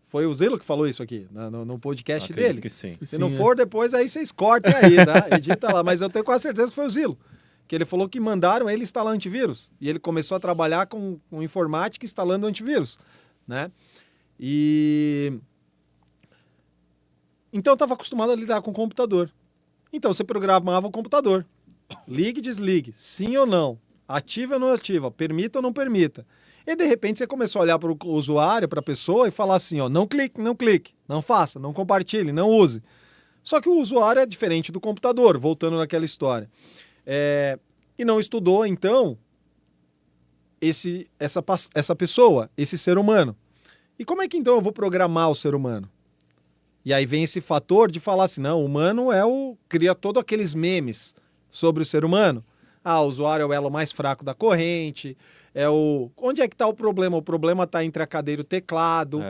Foi o Zilo que falou isso aqui, no podcast dele. Que sim. Se não for, depois aí vocês cortem aí, tá? Edita lá. Mas eu tenho quase certeza que foi o Zilo. Que ele falou que mandaram ele instalar antivírus. E ele começou a trabalhar com informática instalando antivírus, né? Então eu estava acostumado a lidar com o computador. Então você programava o computador. Ligue e desligue. Sim ou não. Ativa ou não ativa. Permita ou não permita. E de repente você começou a olhar para o usuário, para a pessoa e falar assim, não clique, não faça, não compartilhe, não use. Só que o usuário é diferente do computador, voltando naquela história. E não estudou, então, essa pessoa, esse ser humano. E como é que então eu vou programar o ser humano? E aí vem esse fator de falar assim, não, o humano cria todos aqueles memes sobre o ser humano. O usuário é o elo mais fraco da corrente, onde é que está o problema? O problema está entre a cadeira e o teclado.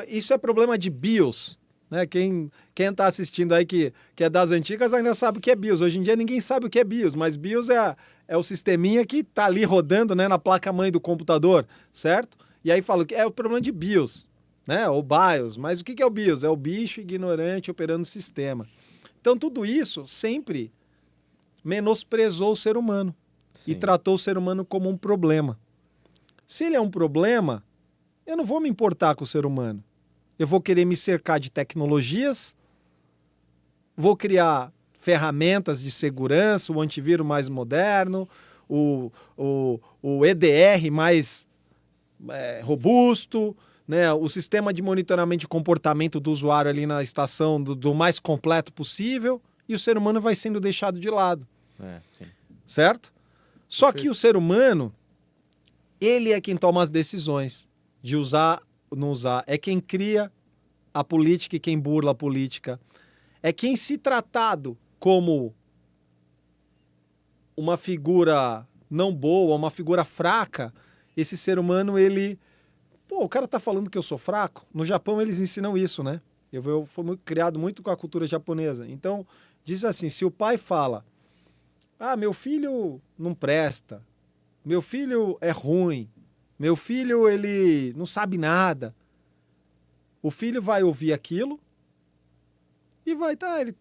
Isso é problema de BIOS. Né? Quem está assistindo aí que é das antigas ainda sabe o que é BIOS. Hoje em dia ninguém sabe o que é BIOS, mas BIOS é o sisteminha que está ali rodando, né, na placa-mãe do computador, certo? E aí fala que é o problema de BIOS, né? Ou BIOS. Mas o que é o BIOS? É o bicho ignorante operando o sistema. Então tudo isso sempre menosprezou o ser humano. Sim. E tratou o ser humano como um problema. Se ele é um problema, eu não vou me importar com o ser humano. Eu vou querer me cercar de tecnologias, vou criar ferramentas de segurança, o antivírus mais moderno, o EDR mais robusto, né? O sistema de monitoramento de comportamento do usuário ali na estação do mais completo possível, e o ser humano vai sendo deixado de lado, Sim. certo? Só Perfeito. que o ser humano, ele é quem toma as decisões de usar ou não usar, é quem cria a política e quem burla a política, é quem, se tratado como uma figura não boa, uma figura fraca, esse ser humano, ele... Pô, o cara tá falando que eu sou fraco? No Japão eles ensinam isso, né? Eu fui criado muito com a cultura japonesa. Então, diz assim, se o pai fala, meu filho não presta, meu filho é ruim, meu filho, ele não sabe nada, o filho vai ouvir aquilo e vai ele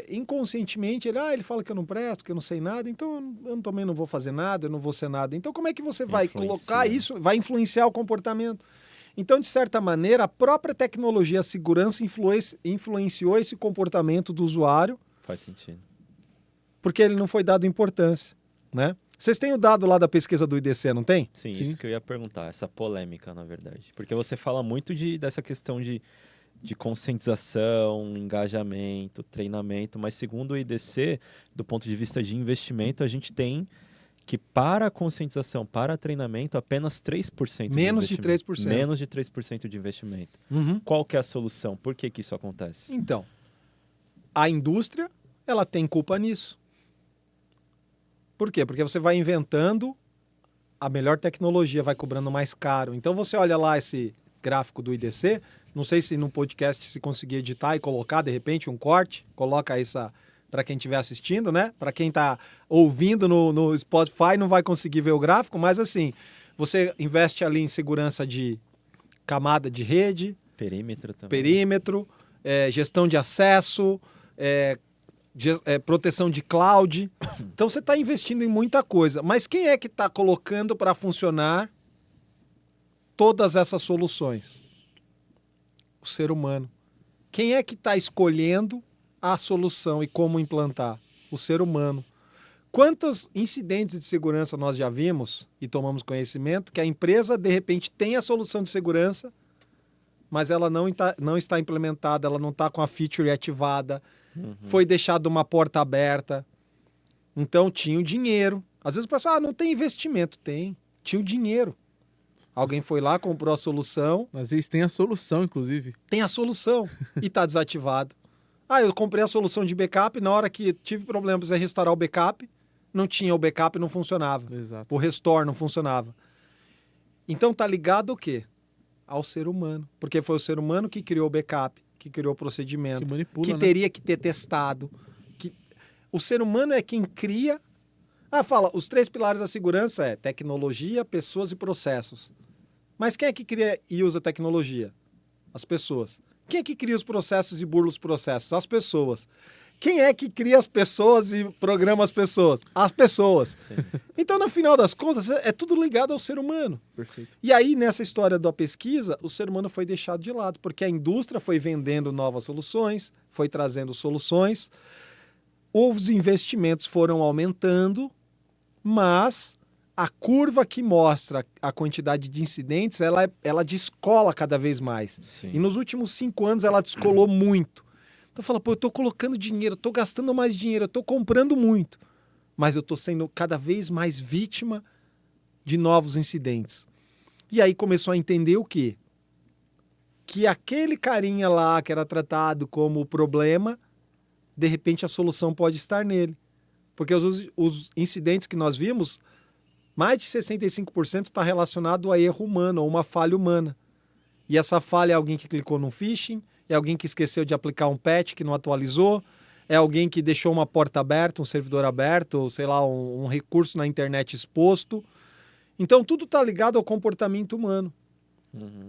inconscientemente, ele fala que eu não presto, que eu não sei nada, então eu também não vou fazer nada, eu não vou ser nada. Então como é que você vai colocar isso, vai influenciar o comportamento? Então, de certa maneira, a própria tecnologia, a segurança influenciou esse comportamento do usuário. Faz sentido. Porque ele não foi dado importância, né? Vocês têm o dado lá da pesquisa do IDC, não tem? Sim, Sim. isso que eu ia perguntar, essa polêmica, na verdade. Porque você fala muito dessa questão de conscientização, engajamento, treinamento, mas segundo o IDC, do ponto de vista de investimento, a gente tem que para a conscientização, para treinamento, apenas 3% Menos de de investimento. 3%. Menos de 3% de investimento. Uhum. Qual que é a solução? Por que isso acontece? Então, a indústria, ela tem culpa nisso. Por quê? Porque você vai inventando a melhor tecnologia, vai cobrando mais caro. Então, você olha lá esse gráfico do IDC, não sei se no podcast se conseguir editar e colocar, de repente, um corte, coloca essa para quem estiver assistindo, né? Para quem está ouvindo no Spotify não vai conseguir ver o gráfico, mas assim, você investe ali em segurança de camada de rede, Perímetro também. perímetro, gestão de acesso, proteção de cloud. Então você está investindo em muita coisa. Mas quem é que está colocando para funcionar todas essas soluções? O ser humano. Quem é que está escolhendo a solução e como implantar? O ser humano. Quantos incidentes de segurança nós já vimos e tomamos conhecimento que a empresa, de repente, tem a solução de segurança, mas ela não está implementada, ela não está com a feature ativada, foi deixada uma porta aberta. Então, tinha o dinheiro. Às vezes o pessoal, não tem investimento. Tinha o dinheiro. Alguém foi lá, comprou a solução. Às vezes tem a solução, inclusive. Tem a solução e está desativado. Eu comprei a solução de backup, na hora que tive problema, precisei restaurar o backup, não tinha o backup, não funcionava. Exato. O restore não funcionava. Então tá ligado ao quê? Ao ser humano. Porque foi o ser humano que criou o backup, que criou o procedimento, Que manipula, que né? teria que ter testado. O ser humano é quem cria... fala, os 3 pilares da segurança é tecnologia, pessoas e processos. Mas quem é que cria e usa tecnologia? As pessoas. Quem é que cria os processos e burla os processos? As pessoas. Quem é que cria as pessoas e programa as pessoas? As pessoas. Sim. Então, no final das contas, é tudo ligado ao ser humano. Perfeito. E aí, nessa história da pesquisa, o ser humano foi deixado de lado, porque a indústria foi vendendo novas soluções, foi trazendo soluções, os investimentos foram aumentando, mas a curva que mostra a quantidade de incidentes, ela descola cada vez mais. Sim. E nos últimos 5 anos ela descolou muito. Então fala, eu tô colocando dinheiro, eu tô gastando mais dinheiro, eu tô comprando muito. Mas eu tô sendo cada vez mais vítima de novos incidentes. E aí começou a entender o quê? Que aquele carinha lá que era tratado como o problema, de repente a solução pode estar nele. Porque os incidentes que nós vimos, mais de 65% está relacionado a erro humano, ou uma falha humana. E essa falha é alguém que clicou no phishing, é alguém que esqueceu de aplicar um patch que não atualizou, é alguém que deixou uma porta aberta, um servidor aberto, ou sei lá, um recurso na internet exposto. Então tudo está ligado ao comportamento humano.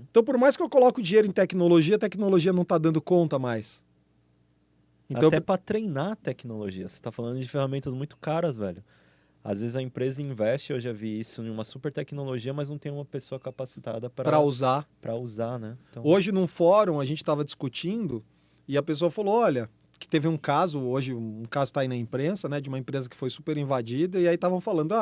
Então por mais que eu coloque dinheiro em tecnologia, a tecnologia não está dando conta mais. Então, Até para treinar a tecnologia. Você está falando de ferramentas muito caras, velho. Às vezes a empresa investe, eu já vi isso, em uma super tecnologia, mas não tem uma pessoa capacitada para usar. Para usar, né? Então... Hoje, num fórum, a gente estava discutindo e a pessoa falou, olha, que teve um caso, hoje um caso está aí na imprensa, né, de uma empresa que foi super invadida, e aí estavam falando,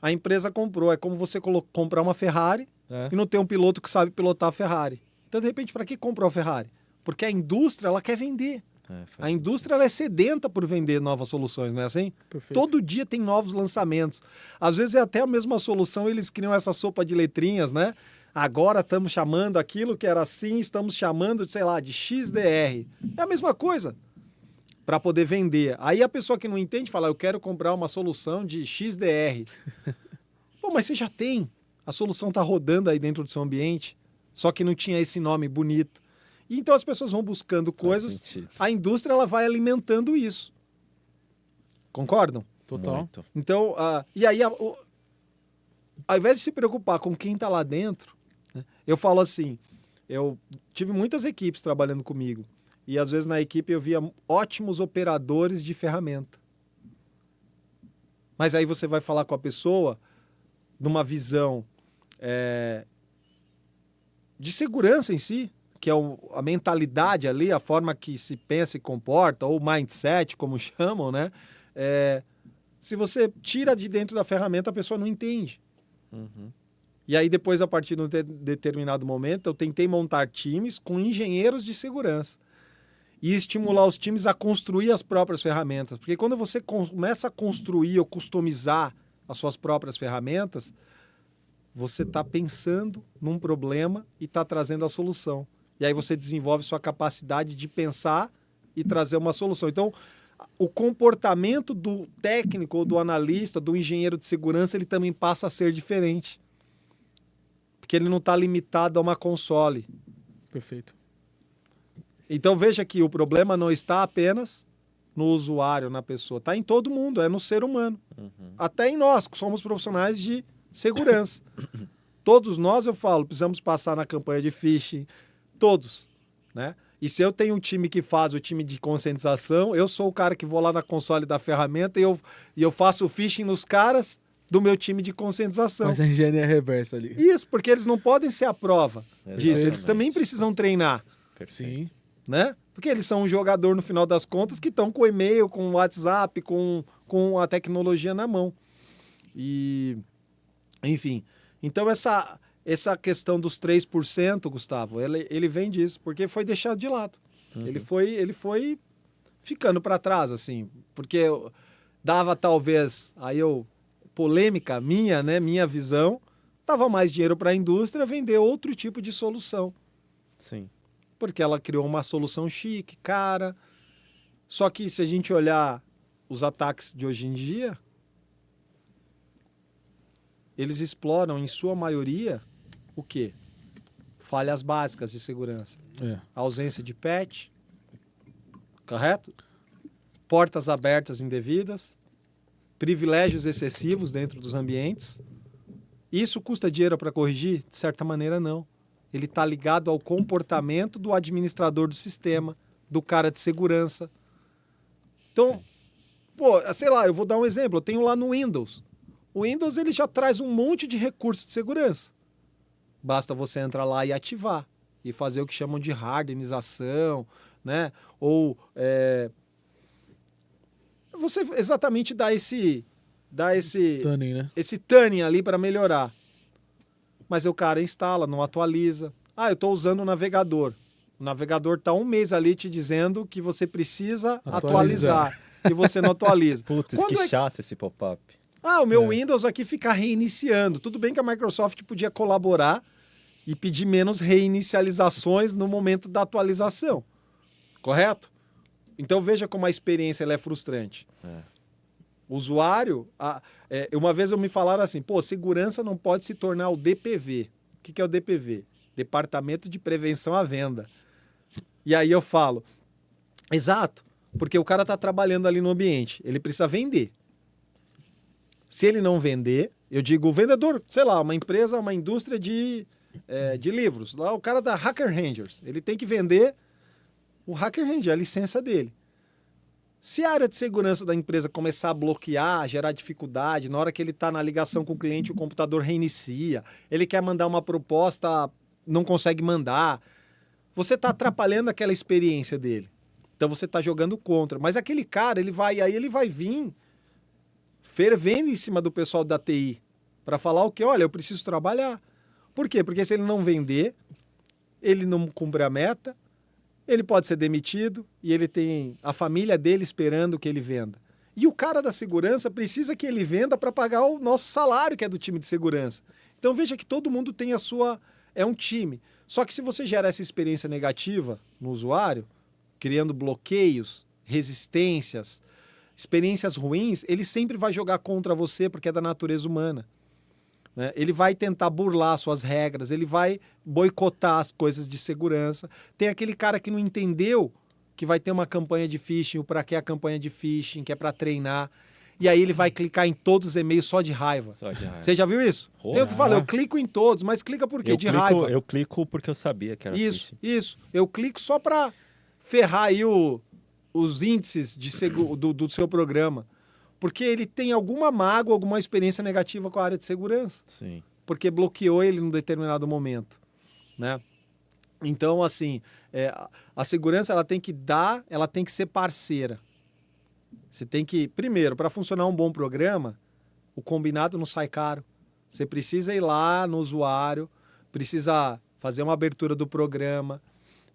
a empresa comprou, é como você comprar uma Ferrari e não ter um piloto que sabe pilotar a Ferrari. Então, de repente, para que comprou a Ferrari? Porque a indústria, ela quer vender. A indústria, ela é sedenta por vender novas soluções, não é assim? Perfeito. Todo dia tem novos lançamentos. Às vezes é até a mesma solução, eles criam essa sopa de letrinhas, né? Agora estamos chamando aquilo que era assim, estamos chamando, sei lá, de XDR. É a mesma coisa, para poder vender. Aí a pessoa que não entende fala, eu quero comprar uma solução de XDR. Pô, mas você já tem. A solução está rodando aí dentro do seu ambiente, só que não tinha esse nome bonito. E então as pessoas vão buscando coisas, a indústria ela vai alimentando isso. Concordam? Total. Muito. Então, e aí, ao invés de se preocupar com quem está lá dentro, né, eu falo assim, eu tive muitas equipes trabalhando comigo, e às vezes na equipe eu via ótimos operadores de ferramenta. Mas aí você vai falar com a pessoa numa visão de segurança em si, que é a mentalidade ali, a forma que se pensa e comporta, ou mindset, como chamam, né? Se você tira de dentro da ferramenta, a pessoa não entende. Uhum. E aí depois, a partir de um determinado momento, eu tentei montar times com engenheiros de segurança e estimular os times a construir as próprias ferramentas. Porque quando você começa a construir ou customizar as suas próprias ferramentas, você está pensando num problema e está trazendo a solução. E aí você desenvolve sua capacidade de pensar e trazer uma solução. Então, o comportamento do técnico, ou do analista, do engenheiro de segurança, ele também passa a ser diferente. Porque ele não está limitado a uma console. Perfeito. Então veja que o problema não está apenas no usuário, na pessoa. Está em todo mundo, é no ser humano. Uhum. Até em nós, que somos profissionais de segurança. Todos nós, eu falo, precisamos passar na campanha de phishing. Todos, né? E se eu tenho um time que faz o time de conscientização, eu sou o cara que vou lá na console da ferramenta e eu faço o phishing nos caras do meu time de conscientização. Faz a engenharia reversa ali. Isso, porque eles não podem ser a prova disso. Eles Exatamente. também precisam treinar, Perfeito. Sim. né? Porque eles são um jogador, no final das contas, que estão com o e-mail, com o WhatsApp, com a tecnologia na mão. E, enfim. Então, essa questão dos 3%, Gustavo, ele vem disso, porque foi deixado de lado. Uhum. Ele foi ficando para trás, assim, porque dava talvez, polêmica minha, né, minha visão, dava mais dinheiro para a indústria vender outro tipo de solução. Sim. Porque ela criou uma solução chique, cara. Só que se a gente olhar os ataques de hoje em dia, eles exploram, em sua maioria, o quê? Falhas básicas de segurança. Ausência de patch, correto? Portas abertas indevidas, privilégios excessivos dentro dos ambientes. Isso custa dinheiro para corrigir? De certa maneira, não. Ele está ligado ao comportamento do administrador do sistema, do cara de segurança. Então, sei lá, eu vou dar um exemplo. Eu tenho lá no Windows. O Windows ele já traz um monte de recursos de segurança. Basta você entrar lá e ativar. E fazer o que chamam de hardenização, né? Ou você exatamente dá esse Tuning, né? esse tuning ali para melhorar. Mas o cara instala, não atualiza. Eu estou usando o navegador. O navegador está um mês ali te dizendo que você precisa atualizar. E você não atualiza. Putz, que chato esse pop-up. O meu Windows aqui fica reiniciando. Tudo bem que a Microsoft podia colaborar e pedir menos reinicializações no momento da atualização. Correto? Então veja como a experiência ela é frustrante. O usuário... uma vez me falaram assim, segurança não pode se tornar o DPV. O que é o DPV? Departamento de Prevenção à Venda. E aí eu falo, exato, porque o cara está trabalhando ali no ambiente, ele precisa vender. Se ele não vender, eu digo, o vendedor, sei lá, uma empresa, uma indústria de livros, lá o cara da Hacker Rangers, ele tem que vender o Hacker Ranger, a licença dele. Se a área de segurança da empresa começar a bloquear, gerar dificuldade, na hora que ele está na ligação com o cliente, o computador reinicia, ele quer mandar uma proposta, não consegue mandar, você está atrapalhando aquela experiência dele. Então você está jogando contra. Mas aquele cara, ele vai vir fervendo em cima do pessoal da TI para falar o quê? Olha, eu preciso trabalhar. Por quê? Porque se ele não vender, ele não cumpre a meta, ele pode ser demitido e ele tem a família dele esperando que ele venda. E o cara da segurança precisa que ele venda para pagar o nosso salário, que é do time de segurança. Então veja que todo mundo tem a sua... É um time. Só que se você gera essa experiência negativa no usuário, criando bloqueios, resistências, experiências ruins, ele sempre vai jogar contra você porque é da natureza humana. Né? Ele vai tentar burlar suas regras, ele vai boicotar as coisas de segurança. Tem aquele cara que não entendeu que vai ter uma campanha de phishing, o para que a campanha de phishing, que é para treinar. E aí ele vai clicar em todos os e-mails só de raiva. Só de raiva. Você já viu isso? Oh, Tem o que fala, eu clico em todos, mas clica por quê? Raiva. Eu clico porque eu sabia que era phishing. Isso. Eu clico só para ferrar aí os índices do seu programa. Porque ele tem alguma mágoa, alguma experiência negativa com a área de segurança. Sim. Porque bloqueou ele num determinado momento, né? Então, assim, a segurança ela tem que ser parceira. Você tem que, primeiro, para funcionar um bom programa, o combinado não sai caro. Você precisa ir lá no usuário, precisa fazer uma abertura do programa,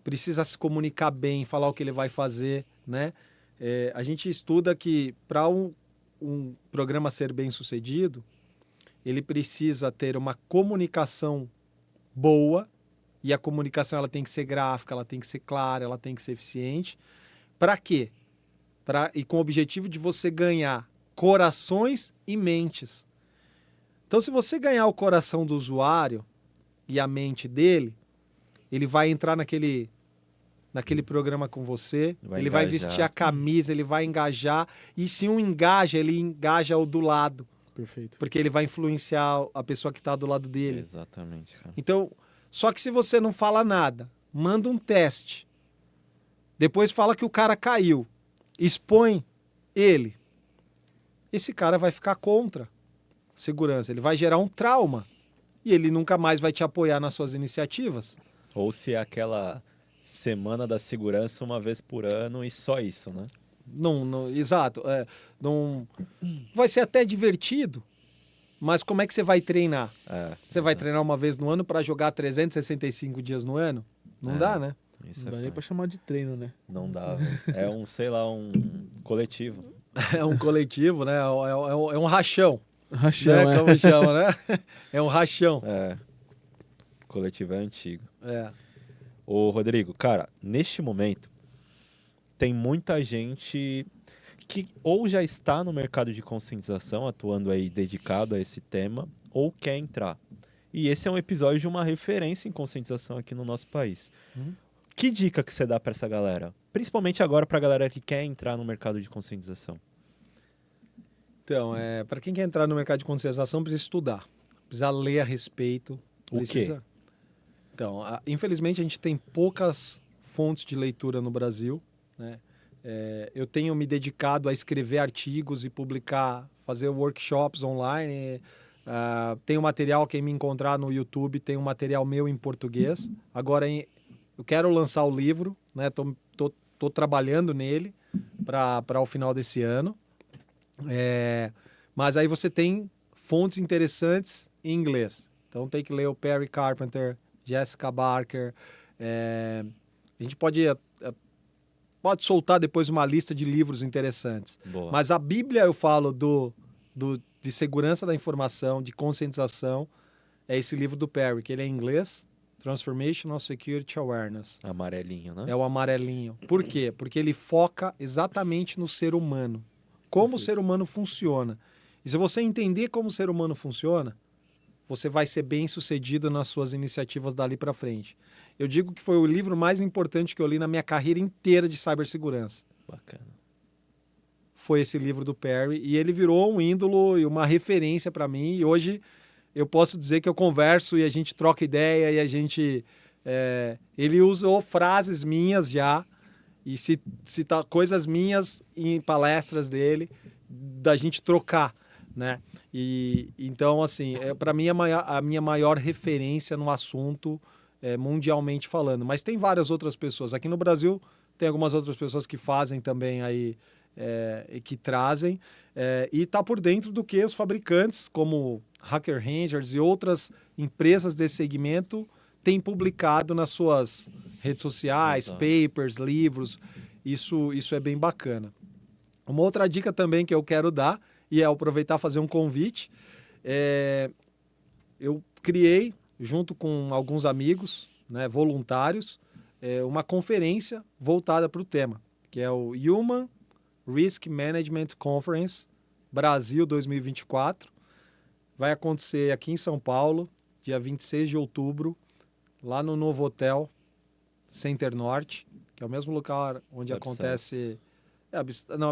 precisa se comunicar bem, falar o que ele vai fazer, né? A gente estuda que para um programa ser bem sucedido, ele precisa ter uma comunicação boa, e a comunicação ela tem que ser gráfica, ela tem que ser clara, ela tem que ser eficiente. Para quê? E com o objetivo de você ganhar corações e mentes. Então, se você ganhar o coração do usuário e a mente dele, ele vai entrar naquele programa com você, ele vai vestir a camisa, ele vai engajar, e se um engaja, ele engaja o do lado. Perfeito. Porque ele vai influenciar a pessoa que está do lado dele. Exatamente, cara. Então, só que se você não fala nada, manda um teste, depois fala que o cara caiu, expõe ele, esse cara vai ficar contra segurança, ele vai gerar um trauma e ele nunca mais vai te apoiar nas suas iniciativas. Ou se é aquela semana da segurança uma vez por ano e só isso, né? Exato. Não, vai ser até divertido, mas como é que você vai treinar? Você vai treinar uma vez no ano para jogar 365 dias no ano? Não dá, né? Isso Não dá nem pra chamar de treino, né? Não dá, velho. É um, sei lá, um coletivo. É um coletivo, né? É um rachão. Rachão, né? Como chama, né? É um rachão. O coletivo é antigo. É. Ô, Rodrigo, cara, neste momento, tem muita gente que ou já está no mercado de conscientização, atuando aí dedicado a esse tema, ou quer entrar. E esse é um episódio de uma referência em conscientização aqui no nosso país. Que dica que você dá para essa galera? Principalmente agora para a galera que quer entrar no mercado de conscientização. Então, para quem quer entrar no mercado de conscientização, precisa estudar. Precisa ler a respeito. O quê? Então, infelizmente, a gente tem poucas fontes de leitura no Brasil, né? Eu tenho me dedicado a escrever artigos e publicar, fazer workshops online. Tenho material, quem me encontrar no YouTube, tem um material meu em português. Agora, eu quero lançar o livro, né? Tô trabalhando nele para o final desse ano. Mas aí você tem fontes interessantes em inglês. Então tem que ler o Perry Carpenter, Jessica Barker. A gente pode soltar depois uma lista de livros interessantes. Boa. Mas a Bíblia, eu falo de segurança da informação, de conscientização, é esse livro do Perry, que ele é em inglês, Transformational Security Awareness. Amarelinho, né? É o amarelinho. Por quê? Porque ele foca exatamente no ser humano. Como o ser humano funciona. E se você entender como o ser humano funciona, você vai ser bem sucedido nas suas iniciativas dali para frente. Eu digo que foi o livro mais importante que eu li na minha carreira inteira de cibersegurança. Bacana. Foi esse livro do Perry. E ele virou um ídolo e uma referência para mim. E hoje eu posso dizer que eu converso e a gente troca ideia e a gente... ele usou frases minhas já e cita coisas minhas em palestras dele, da gente trocar, né? E então, assim, para mim a minha maior referência no assunto, mundialmente falando. Mas tem várias outras pessoas. Aqui no Brasil tem algumas outras pessoas que fazem também aí, e que trazem, e está por dentro do que os fabricantes, como Hacker Rangers e outras empresas desse segmento, têm publicado nas suas redes sociais, Exato. papers, livros. Isso é bem bacana. Uma outra dica também que eu quero dar, e é aproveitar e fazer um convite, eu criei, junto com alguns amigos, né, voluntários, uma conferência voltada para o tema, que é o Human Risk Management Conference Brasil 2024. Vai acontecer aqui em São Paulo, dia 26 de outubro, lá no Novo Hotel Center Norte, que é o mesmo lugar onde acontece... a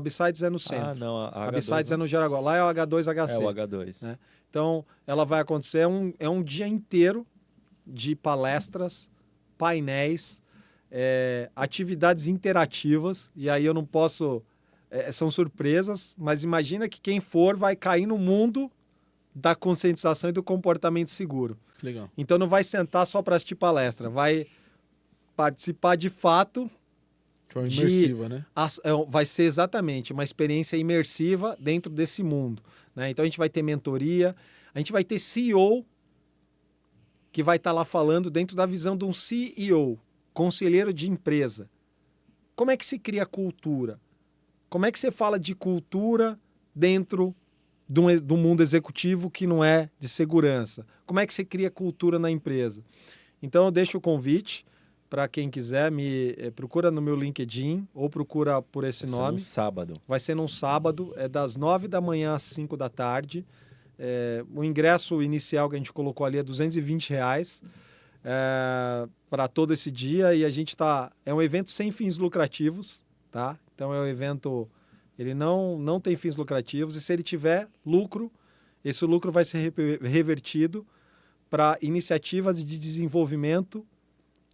B-Sides é no centro. Ah, não, a B-Sides é no Jaraguá. Lá é o H2HC. É o H2. Né? Então, ela vai acontecer, é um dia inteiro de palestras, painéis, atividades interativas, e aí eu não posso... são surpresas, mas imagina que quem for vai cair no mundo da conscientização e do comportamento seguro. Legal. Então não vai sentar só para assistir palestra, vai participar de fato. De forma imersiva, né? Vai ser exatamente uma experiência imersiva dentro desse mundo. Né? Então a gente vai ter mentoria, a gente vai ter CEO que vai estar lá falando dentro da visão de um CEO, conselheiro de empresa. Como é que se cria cultura? Como é que você fala de cultura dentro do mundo executivo que não é de segurança? Como é que você cria cultura na empresa? Então eu deixo o convite para quem quiser, procura no meu LinkedIn ou procura por esse nome. Vai ser num sábado. Vai ser num sábado, das 9 da manhã às 5 da tarde. O ingresso inicial que a gente colocou ali é R$220 para todo esse dia, e a gente é um evento sem fins lucrativos, tá? Então é um evento, ele não tem fins lucrativos, e se ele tiver lucro, esse lucro vai ser revertido para iniciativas de desenvolvimento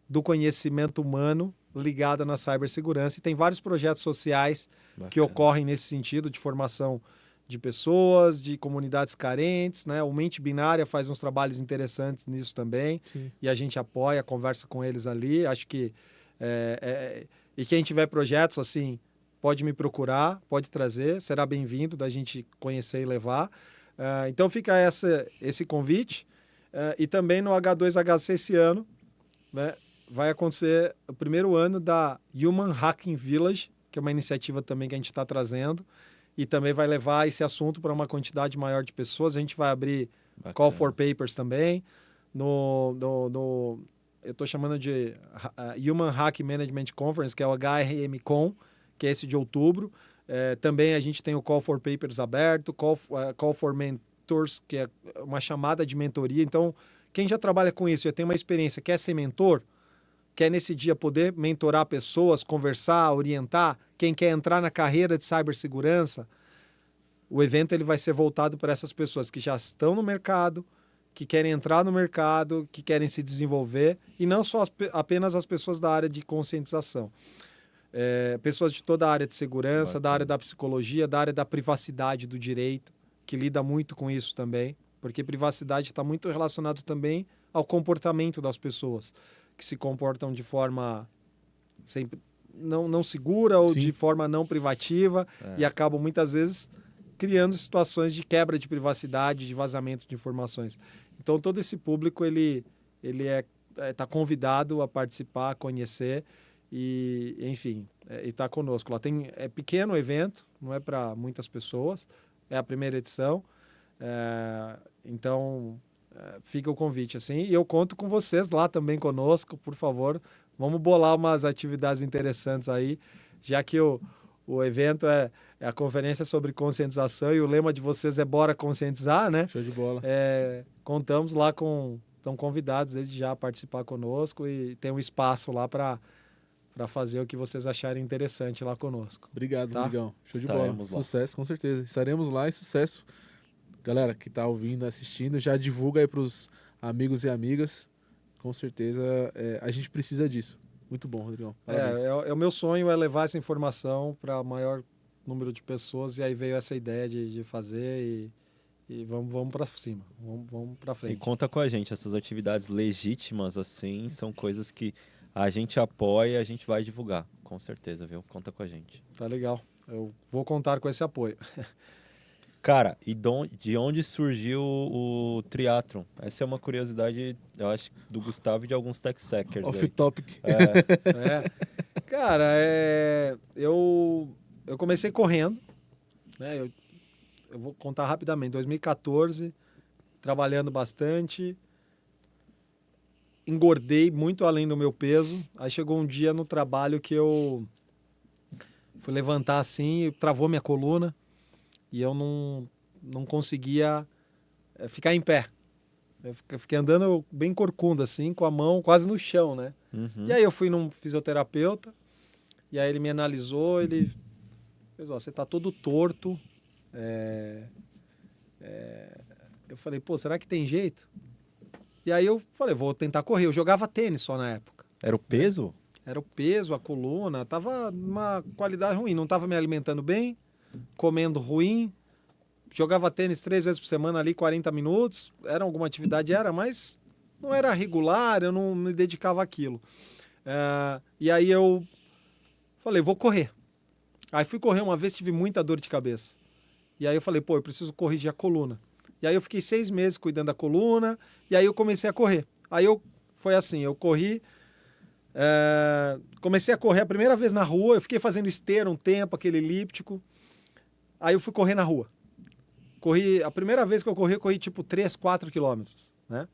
do conhecimento humano ligado na cibersegurança. E tem vários projetos sociais que ocorrem nesse sentido, de formação de pessoas, de comunidades carentes, né? O Mente Binária faz uns trabalhos interessantes nisso também. Sim. E a gente apoia, conversa com eles ali. Acho que... e quem tiver projetos assim, pode me procurar, pode trazer, será bem-vindo da gente conhecer e levar. Então fica esse convite. E também no H2HC esse ano, né, vai acontecer o primeiro ano da Human Hacking Village, que é uma iniciativa também que a gente está trazendo, e também vai levar esse assunto para uma quantidade maior de pessoas. A gente vai abrir Call for Papers também. Eu estou chamando de Human Hack Management Conference, que é o HRMCon, que é esse de outubro. Também a gente tem o Call for Papers aberto, Call for Mentors, que é uma chamada de mentoria. Então, quem já trabalha com isso, já tem uma experiência, quer ser mentor, quer nesse dia poder mentorar pessoas, conversar, orientar, quem quer entrar na carreira de cibersegurança, o evento ele vai ser voltado para essas pessoas que já estão no mercado, que querem entrar no mercado, que querem se desenvolver, e não só apenas as pessoas da área de conscientização. Pessoas de toda a área de segurança, da área da psicologia, da área da privacidade do direito, que lida muito com isso também, porque privacidade está muito relacionado também ao comportamento das pessoas, que se comportam de forma sempre não segura ou de forma não privativa e acabam muitas vezes criando situações de quebra de privacidade, de vazamento de informações. Então todo esse público ele está convidado a participar, a conhecer e, enfim, está conosco. Lá é pequeno o evento, não é para muitas pessoas, é a primeira edição, então fica o convite, assim, e eu conto com vocês lá também conosco, por favor, vamos bolar umas atividades interessantes aí, já que o evento é a conferência sobre conscientização e o lema de vocês é Bora Conscientizar, né? Show de bola. Contamos lá estão convidados desde já a participar conosco e tem um espaço lá para fazer o que vocês acharem interessante lá conosco. Obrigado, tá? Rodrigão. Show de Estaremos bola. lá. Sucesso, com certeza. Estaremos lá e sucesso. Galera que tá ouvindo, assistindo, já divulga aí pros amigos e amigas. Com certeza a gente precisa disso. Muito bom, Rodrigão. Parabéns. O meu sonho é levar essa informação para o maior número de pessoas e aí veio essa ideia de fazer e vamos para cima, vamos para frente. E conta com a gente, essas atividades legítimas assim, são coisas que a gente apoia, a gente vai divulgar, com com certeza, viu? Conta com a gente. Tá legal. Eu vou contar com esse apoio. Cara, e de onde surgiu o triatlon? Essa é uma curiosidade, eu acho, do Gustavo e de alguns tech-sackers. Off-topic. Cara, eu comecei correndo, né? Eu vou contar rapidamente. 2014, trabalhando bastante, engordei muito além do meu peso. Aí chegou um dia no trabalho que eu fui levantar assim, travou minha coluna e eu não conseguia ficar em pé. Eu fiquei andando bem corcunda assim, com a mão quase no chão, né? Uhum. E aí eu fui num fisioterapeuta e aí ele me analisou, ele fez, ó, você tá todo torto. Eu falei, pô, será que tem jeito? E aí eu falei, vou tentar correr. Eu jogava tênis só na época. Era o peso? Era o peso, a coluna, tava numa qualidade ruim. Não tava me alimentando bem, comendo ruim. Jogava tênis 3 vezes por semana ali, 40 minutos. Era alguma atividade, mas não era regular, eu não me dedicava àquilo. E aí eu falei, vou correr. Aí fui correr uma vez, tive muita dor de cabeça. E aí eu falei, pô, eu preciso corrigir a coluna. E aí eu fiquei 6 meses cuidando da coluna, e aí eu comecei a correr. Foi assim, eu corri, comecei a correr a primeira vez na rua, eu fiquei fazendo esteira um tempo, aquele elíptico. Aí eu fui correr na rua. A primeira vez que eu corri tipo 3, 4 quilômetros, né?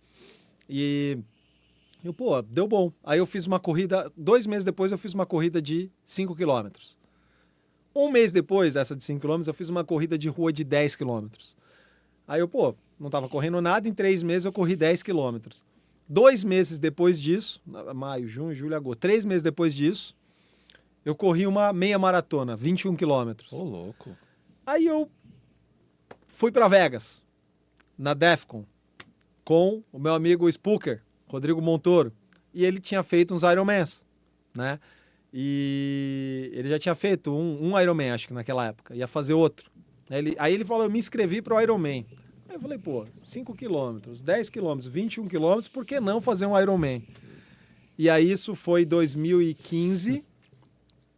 E pô, deu bom. Aí eu fiz uma corrida, 2 meses depois eu fiz uma corrida de 5 quilômetros. 1 mês depois dessa de 5 quilômetros, eu fiz uma corrida de rua de 10 quilômetros. Aí eu, pô, não estava correndo nada, em 3 meses eu corri 10 quilômetros. 2 meses depois disso, maio, junho, julho, agosto, 3 meses depois disso, eu corri uma meia maratona, 21 quilômetros. Ô, louco. Aí eu fui para Vegas, na Defcon, com o meu amigo Spooker, Rodrigo Montoro, e ele tinha feito uns Ironmans, né? E ele já tinha feito um Ironman, acho que naquela época, ia fazer outro. Aí ele falou, eu me inscrevi para o Ironman. Aí eu falei, pô, 5 quilômetros, 10 quilômetros, 21 quilômetros, por que não fazer um Ironman? E aí isso foi 2015,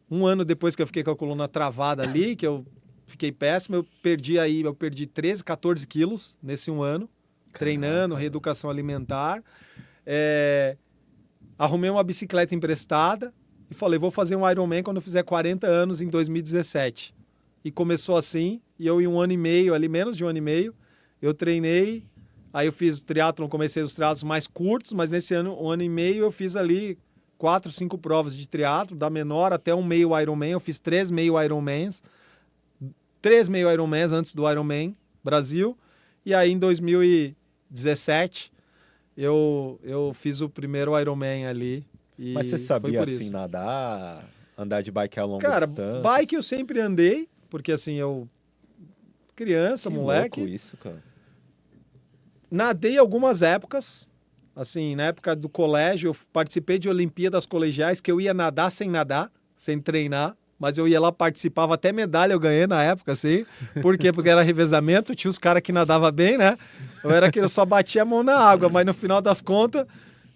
um ano depois que eu fiquei com a coluna travada ali, que eu fiquei péssimo, eu perdi 13, 14 quilos nesse um ano, treinando, reeducação alimentar. Arrumei uma bicicleta emprestada e falei, vou fazer um Ironman quando eu fizer 40 anos em 2017. E começou assim, e eu em 1 ano e meio, ali menos de 1 ano e meio, eu treinei, aí eu fiz triatlon, comecei os triatlons mais curtos, mas nesse ano, 1 ano e meio, eu fiz ali 4, 5 provas de triatlon, da menor até um meio Ironman, eu fiz 3 meio Ironmans, 3 meio Ironmans antes do Ironman Brasil, e aí em 2017 eu fiz o primeiro Ironman ali. E mas você sabia assim nadar, andar de bike a longa distância? Cara, bike eu sempre andei, porque assim, eu criança, que moleque. Louco isso, cara. Nadei algumas épocas, assim, na época do colégio, eu participei de Olimpíadas colegiais que eu ia nadar, sem treinar, mas eu ia lá, participava, até medalha eu ganhei na época, assim. Por quê? Porque era revezamento, tinha os caras que nadavam bem, né? Eu só batia a mão na água, mas no final das contas,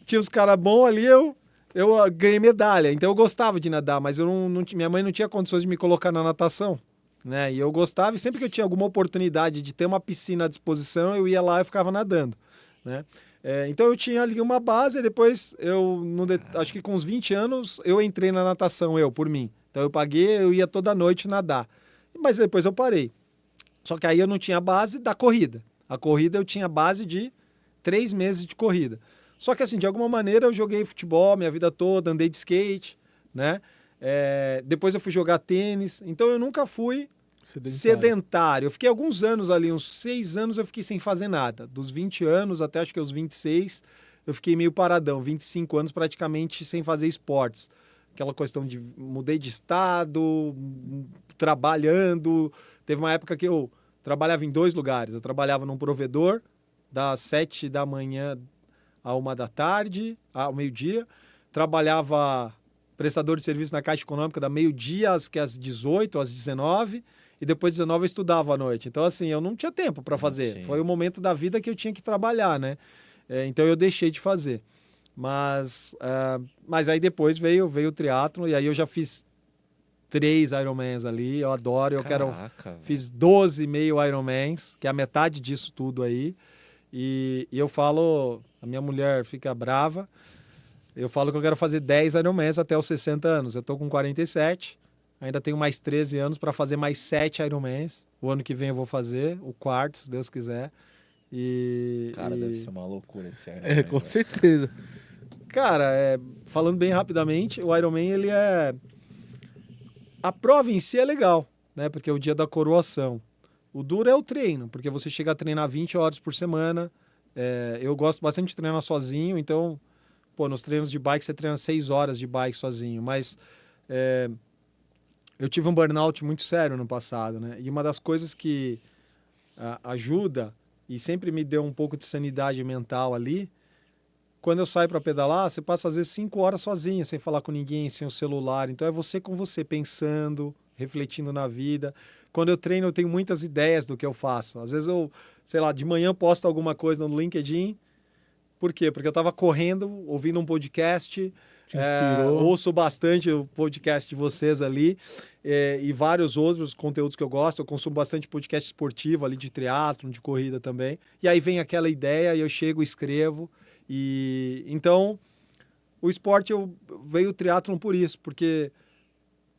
tinha os caras bons ali, eu ganhei medalha. Então eu gostava de nadar, mas minha mãe não tinha condições de me colocar na natação, né? E eu gostava, e sempre que eu tinha alguma oportunidade de ter uma piscina à disposição, eu ia lá e ficava nadando, né? Então eu tinha ali uma base, e depois acho que com uns 20 anos eu entrei na natação, por mim. Então eu ia toda noite nadar. Mas depois eu parei. Só que aí eu não tinha base da corrida. A corrida eu tinha base de 3 meses de corrida. Só que assim, de alguma maneira eu joguei futebol minha vida toda, andei de skate, né? Depois eu fui jogar tênis. Então eu nunca fui sedentário. Eu fiquei alguns anos ali, uns 6 anos eu fiquei sem fazer nada. Dos 20 anos até acho que os 26, eu fiquei meio paradão. 25 anos praticamente sem fazer esportes. Aquela questão de mudei de estado, trabalhando. Teve uma época que eu trabalhava em 2 lugares. Eu trabalhava num provedor das 7 da manhã à 1 da tarde, ao meio-dia. Trabalhava prestador de serviço na Caixa Econômica da meio-dia às 18, às 19. E depois de 19 eu estudava à noite. Então, assim, eu não tinha tempo para fazer. Sim. Foi o momento da vida que eu tinha que trabalhar, né? Então eu deixei de fazer. Mas aí depois veio o triatlon, e aí eu já fiz 3 Ironmans ali, eu adoro, Caraca, velho. fiz 12 meio Ironmans, que é a metade disso tudo aí, e eu falo, a minha mulher fica brava, eu falo que eu quero fazer 10 Ironmans até os 60 anos, eu tô com 47, ainda tenho mais 13 anos para fazer mais 7 Ironmans, o ano que vem eu vou fazer, o quarto, se Deus quiser, Cara, deve ser uma loucura esse Iron Man, É, com velho. certeza. Cara, falando bem rapidamente, o Ironman, ele é... A prova em si é legal, né? Porque é o dia da coroação. O duro é o treino, porque você chega a treinar 20 horas por semana. Eu gosto bastante de treinar sozinho, então, pô, nos treinos de bike você treina 6 horas de bike sozinho. Mas eu tive um burnout muito sério no passado, né? E uma das coisas que ajuda e sempre me deu um pouco de sanidade mental ali, quando eu saio para pedalar, você passa às vezes 5 horas sozinho, sem falar com ninguém, sem o celular. Então é você com você, pensando, refletindo na vida. Quando eu treino, eu tenho muitas ideias do que eu faço. Às vezes eu, sei lá, de manhã posto alguma coisa no LinkedIn. Por quê? Porque eu estava correndo, ouvindo um podcast. Te inspirou. Ouço bastante o podcast de vocês ali e vários outros conteúdos que eu gosto. Eu consumo bastante podcast esportivo ali, de triatlon, de corrida também. E aí vem aquela ideia e eu chego, escrevo. E então o esporte veio o triatlon por isso, porque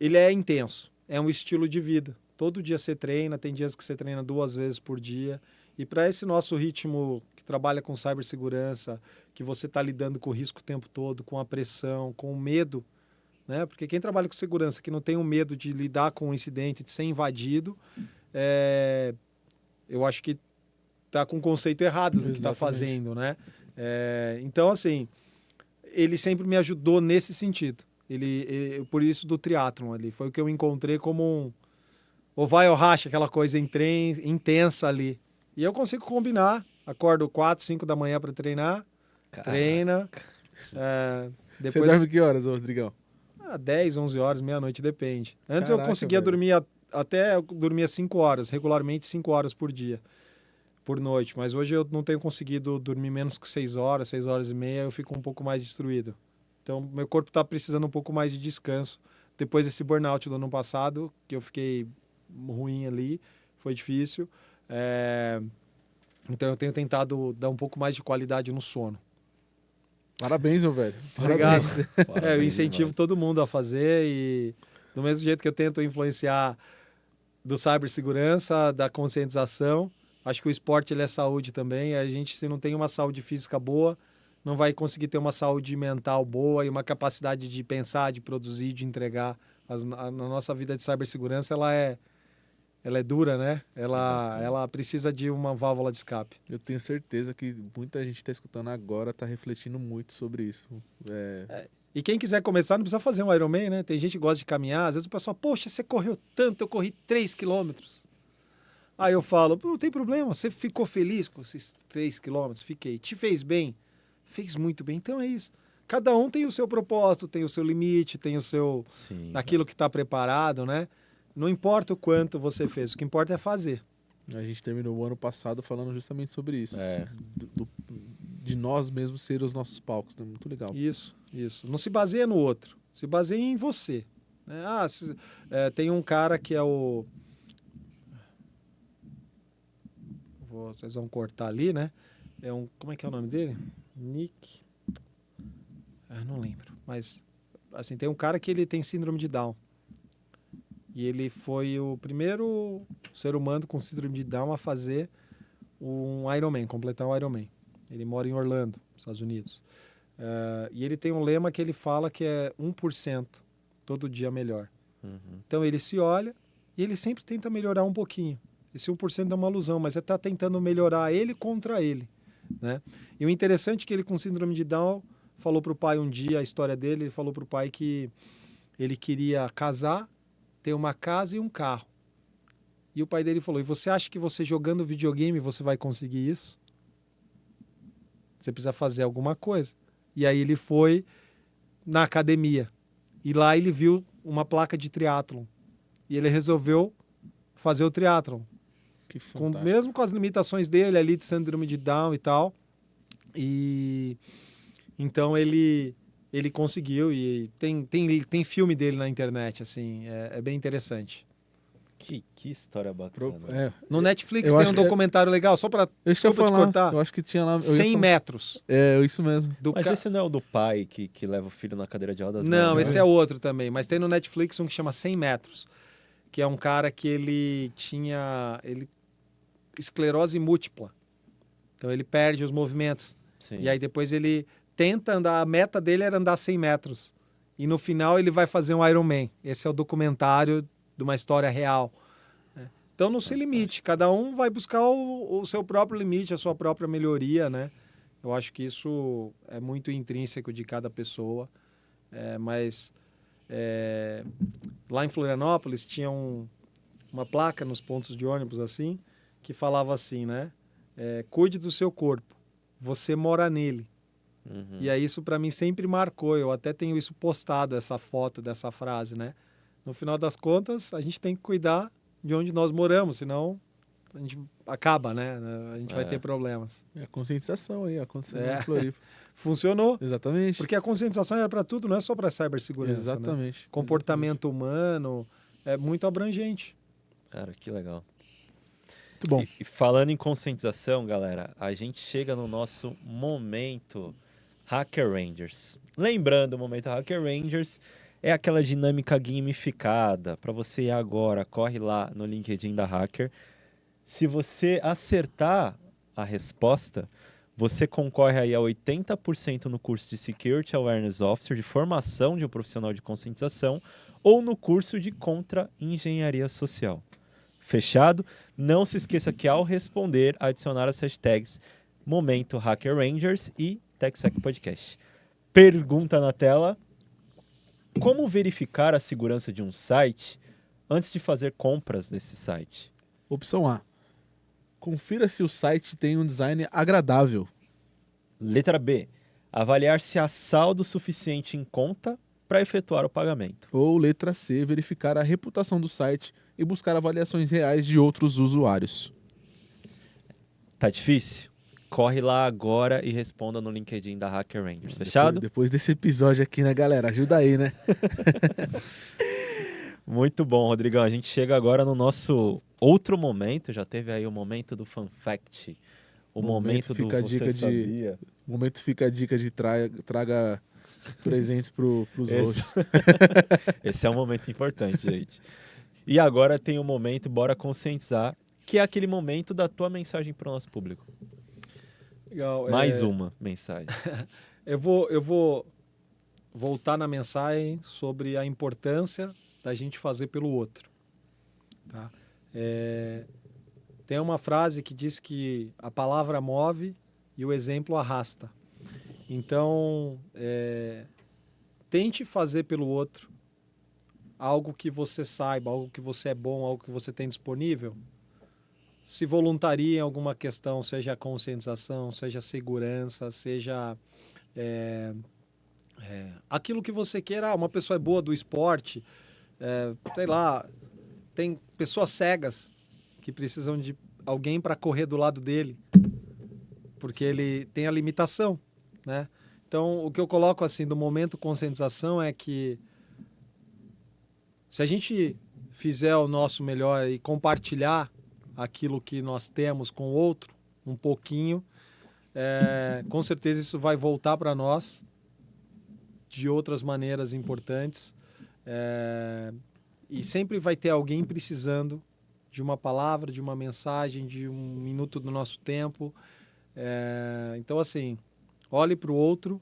ele é intenso, é um estilo de vida. Todo dia você treina, tem dias que você treina 2 vezes por dia. E para esse nosso ritmo que trabalha com cibersegurança, que você está lidando com o risco o tempo todo, com a pressão, com o medo, né? Porque quem trabalha com segurança, que não tem o medo de lidar com um incidente, de ser invadido, eu acho que está com o conceito errado do que está Exatamente. fazendo, né? Então, assim, ele sempre me ajudou nesse sentido. Por isso do triatlon ali. Foi o que eu encontrei como ou vai ou racha, aquela coisa intensa ali. E eu consigo combinar. Acordo 4, 5 da manhã para treinar. Caraca. Treina. Você Depois, dorme que horas, ô, Rodrigão? 10, 11 horas, meia-noite, depende. Antes Caraca, eu conseguia velho. dormir até eu dormia 5 horas, regularmente 5 horas por dia, por noite. Mas hoje eu não tenho conseguido dormir menos que 6 horas, 6 horas e meia, eu fico um pouco mais destruído. Então, meu corpo está precisando um pouco mais de descanso. Depois desse burnout do ano passado, que eu fiquei ruim ali, foi difícil. Então, eu tenho tentado dar um pouco mais de qualidade no sono. Parabéns, meu velho. Obrigado. Parabéns. Eu Parabéns incentivo demais. todo mundo a fazer e do mesmo jeito que eu tento influenciar do cibersegurança, da conscientização, acho que o esporte ele é saúde também. A gente, se não tem uma saúde física boa, não vai conseguir ter uma saúde mental boa e uma capacidade de pensar, de produzir, de entregar. Na nossa vida de cibersegurança, ela é dura, né? Ela precisa de uma válvula de escape. Eu tenho certeza que muita gente está escutando agora, está refletindo muito sobre isso. E quem quiser começar, não precisa fazer um Ironman, né? Tem gente que gosta de caminhar. Às vezes o pessoal, poxa, você correu tanto, eu corri 3 quilômetros. Aí eu falo, não tem problema, você ficou feliz com esses 3 quilômetros? Fiquei. Te fez bem? Fez muito bem. Então é isso. Cada um tem o seu propósito, tem o seu limite, tem o seu... Sim, aquilo que está preparado, né? Não importa o quanto você fez, o que importa é fazer. A gente terminou o ano passado falando justamente sobre isso. É. De nós mesmos ser os nossos palcos, né? Muito legal. Isso. Não se baseia no outro, se baseia em você. Né? Tem um cara que é o... Vocês vão cortar ali, né? Como é que é o nome dele? Nick... não lembro. Mas, assim, tem um cara que ele tem síndrome de Down. E ele foi o primeiro ser humano com síndrome de Down a fazer um Ironman, completar um Ironman. Ele mora em Orlando, Estados Unidos. E ele tem um lema que ele fala que é 1% todo dia melhor. Uhum. Então ele se olha e ele sempre tenta melhorar um pouquinho. Esse 1% é uma ilusão, mas ele está tentando melhorar ele contra ele. Né? E o interessante é que ele com síndrome de Down falou para o pai um dia, a história dele, ele falou para o pai que ele queria casar, ter uma casa e um carro. E o pai dele falou, e você acha que você jogando videogame você vai conseguir isso? Você precisa fazer alguma coisa. E aí ele foi na academia. E lá ele viu uma placa de triatlon. E ele resolveu fazer o triatlon. Que fantástico. Mesmo com as limitações dele ali de síndrome de Down e tal. E então ele ele conseguiu e tem filme dele na internet, assim, é bem interessante. Que história bacana. No Netflix eu tem acho um que documentário legal, só para Deixa eu te falar. cortar. Eu acho que tinha lá. eu ia 100 falar- metros. É, isso mesmo. Mas esse não é o do pai que leva o filho na cadeira de rodas? Não, né? esse é outro também. Mas tem no Netflix um que chama 100 metros, que é um cara que ele tinha esclerose múltipla. Então ele perde os movimentos. Sim. E aí depois ele tenta andar, a meta dele era andar 100 metros. E no final ele vai fazer um Ironman. Esse é o documentário de uma história real. né? Então não se limite, cada um vai buscar o seu próprio limite, a sua própria melhoria, né? Eu acho que isso é muito intrínseco de cada pessoa. Mas lá em Florianópolis tinha uma placa nos pontos de ônibus assim, que falava assim, né? Cuide do seu corpo, você mora nele. Uhum. E aí isso para mim sempre marcou. Eu até tenho isso postado, essa foto dessa frase, né? No final das contas, a gente tem que cuidar de onde nós moramos, senão a gente acaba, né? A gente vai ter problemas. É a conscientização aí, acontecendo É. em Floripa. Funcionou. Exatamente. Porque a conscientização era para tudo, não é só para cibersegurança. Né? Exatamente. Comportamento humano é muito abrangente. Cara, que legal. Muito bom. E falando em conscientização, galera, a gente chega no nosso momento Hacker Rangers. Lembrando, o momento Hacker Rangers é aquela dinâmica gamificada. Para você ir agora, corre lá no LinkedIn da Hacker. Se você acertar a resposta, você concorre aí a 80% no curso de Security Awareness Officer, de formação de um profissional de conscientização, ou no curso de Contra-Engenharia Social. Fechado? Não se esqueça que ao responder, adicionar as hashtags Momento Hacker Rangers e TechSec Podcast. Pergunta na tela: como verificar a segurança de um site antes de fazer compras nesse site? Opção A. Confira se o site tem um design agradável. Letra B. Avaliar se há saldo suficiente em conta para efetuar o pagamento. Ou letra C. Verificar a reputação do site e buscar avaliações reais de outros usuários. Tá difícil? Corre lá agora e responda no LinkedIn da Hacker Rangers. Fechado? Depois desse episódio aqui, né, galera? Ajuda aí, né? Muito bom, Rodrigão. A gente chega agora no nosso outro momento. Já teve aí o momento do Fun Fact. O momento do fica a Você dica Sabia. No momento fica a dica de traga presentes pros hosts. Esse é um momento importante, gente. E agora tem o momento, bora conscientizar, que é aquele momento da tua mensagem para o nosso público. Legal. Mais uma mensagem. Eu vou voltar na mensagem sobre a importância da gente fazer pelo outro. Tá? Tem uma frase que diz que a palavra move e o exemplo arrasta. Então, tente fazer pelo outro algo que você saiba, algo que você é bom, algo que você tem disponível. Se voluntarie em alguma questão, seja conscientização, seja segurança, seja aquilo que você queira. Uma pessoa é boa do esporte, sei lá, tem pessoas cegas que precisam de alguém para correr do lado dele, porque ele tem a limitação, né? Então, o que eu coloco assim do momento conscientização é que se a gente fizer o nosso melhor e compartilhar aquilo que nós temos com o outro, um pouquinho, com certeza isso vai voltar para nós de outras maneiras importantes. E sempre vai ter alguém precisando de uma palavra, de uma mensagem, de um minuto do nosso tempo. Então, assim, olhe para o outro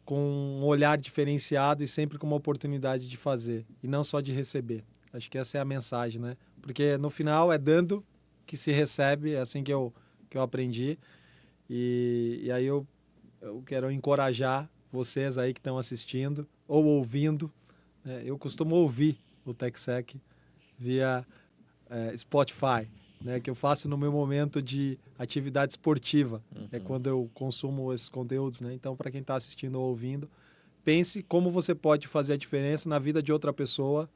com um olhar diferenciado e sempre com uma oportunidade de fazer, e não só de receber. Acho que essa é a mensagem, né? Porque no final é dando que se recebe, é assim que eu aprendi. E aí eu quero encorajar vocês aí que estão assistindo ou ouvindo. Eu costumo ouvir o TechSec via Spotify, né, que eu faço no meu momento de atividade esportiva. É quando eu consumo esses conteúdos, né? Então, para quem está assistindo ou ouvindo, pense como você pode fazer a diferença na vida de outra pessoa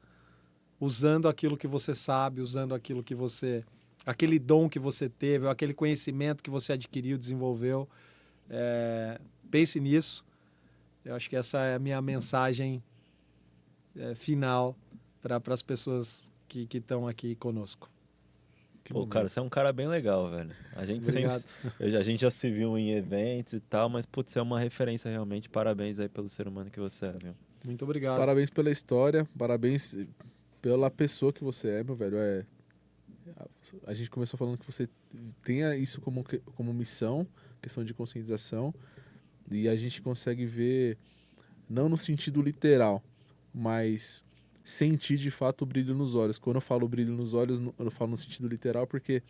usando aquilo que você sabe, usando aquilo que você... aquele dom que você teve, aquele conhecimento que você adquiriu, desenvolveu. Pense nisso. Eu acho que essa é a minha mensagem final para as pessoas que estão aqui conosco. Pô, cara, você é um cara bem legal, velho. A gente Obrigado. a gente já se viu em eventos e tal, mas, putz, você é uma referência realmente. Parabéns aí pelo ser humano que você é, viu? Muito obrigado. Parabéns pela história, parabéns pela pessoa que você é, meu velho. A gente começou falando que você tenha isso como missão, questão de conscientização, e a gente consegue ver, não no sentido literal, mas sentir de fato o brilho nos olhos. Quando eu falo brilho nos olhos, eu falo no sentido literal, porque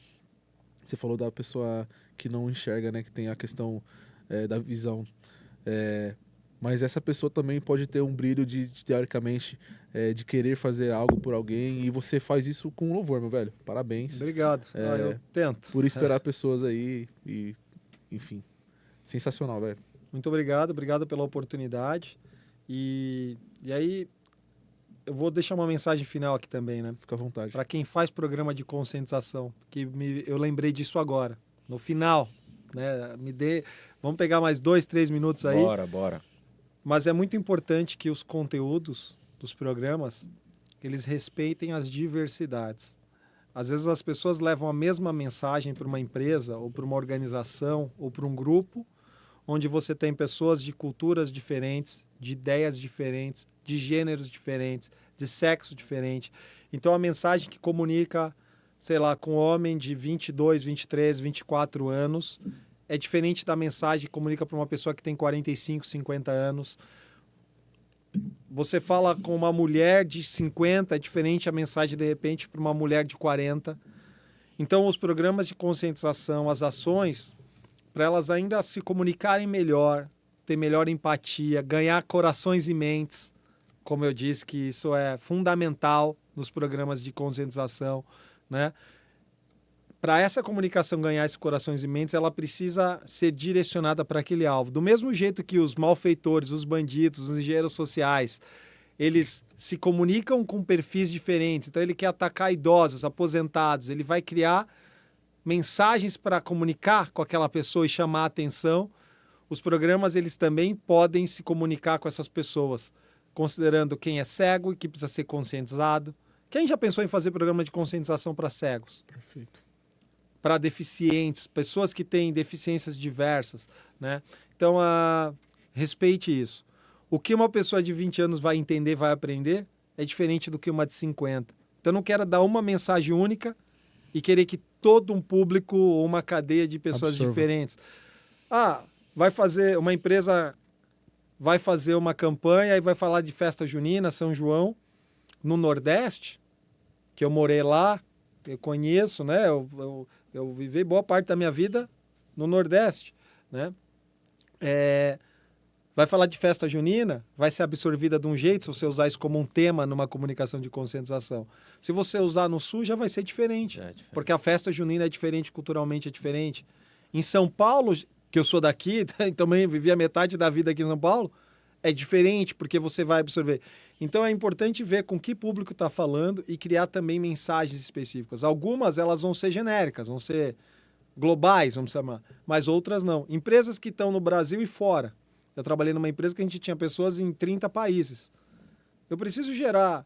você falou da pessoa que não enxerga, né, que tem a questão da visão. Mas essa pessoa também pode ter um brilho teoricamente, de querer fazer algo por alguém, e você faz isso com louvor, meu velho. Parabéns. Obrigado. Eu tento. Por inspirar pessoas aí e, enfim, sensacional, velho. Muito obrigado pela oportunidade. E aí, eu vou deixar uma mensagem final aqui também, né? Fica à vontade. Para quem faz programa de conscientização, eu lembrei disso agora, no final, né? Vamos pegar mais 2-3 minutos aí. Bora. Mas é muito importante que os conteúdos dos programas, eles respeitem as diversidades. Às vezes as pessoas levam a mesma mensagem para uma empresa, ou para uma organização, ou para um grupo, onde você tem pessoas de culturas diferentes, de ideias diferentes, de gêneros diferentes, de sexo diferente. Então a mensagem que comunica, sei lá, com um homem de 22, 23, 24 anos, é diferente da mensagem que comunica para uma pessoa que tem 45, 50 anos. Você fala com uma mulher de 50, é diferente a mensagem, de repente, para uma mulher de 40. Então, os programas de conscientização, as ações, para elas ainda se comunicarem melhor, ter melhor empatia, ganhar corações e mentes, como eu disse, que isso é fundamental nos programas de conscientização, né? Para essa comunicação ganhar esses corações e mentes, ela precisa ser direcionada para aquele alvo. Do mesmo jeito que os malfeitores, os bandidos, os engenheiros sociais, eles se comunicam com perfis diferentes. Então, ele quer atacar idosos, aposentados. Ele vai criar mensagens para comunicar com aquela pessoa e chamar a atenção. Os programas, eles também podem se comunicar com essas pessoas, considerando quem é cego e que precisa ser conscientizado. Quem já pensou em fazer programa de conscientização para cegos? Perfeito. Para deficientes, pessoas que têm deficiências diversas, né? Então, respeite isso. O que uma pessoa de 20 anos vai entender, vai aprender, é diferente do que uma de 50. Então, eu não quero dar uma mensagem única e querer que todo um público ou uma cadeia de pessoas Absorva. diferentes... uma empresa vai fazer uma campanha e vai falar de festa junina, São João, no Nordeste, que eu morei lá, eu conheço, né? Eu vivi boa parte da minha vida no Nordeste, né? Vai falar de festa junina, vai ser absorvida de um jeito se você usar isso como um tema numa comunicação de conscientização. Se você usar no Sul, já vai ser diferente, porque a festa junina é diferente, culturalmente é diferente. Em São Paulo, que eu sou daqui, também vivi a metade da vida aqui em São Paulo, é diferente, porque você vai absorver. Então é importante ver com que público está falando e criar também mensagens específicas. Algumas elas vão ser genéricas, vão ser globais, vamos chamar, mas outras não. Empresas que estão no Brasil e fora. Eu trabalhei numa empresa que a gente tinha pessoas em 30 países. Eu preciso gerar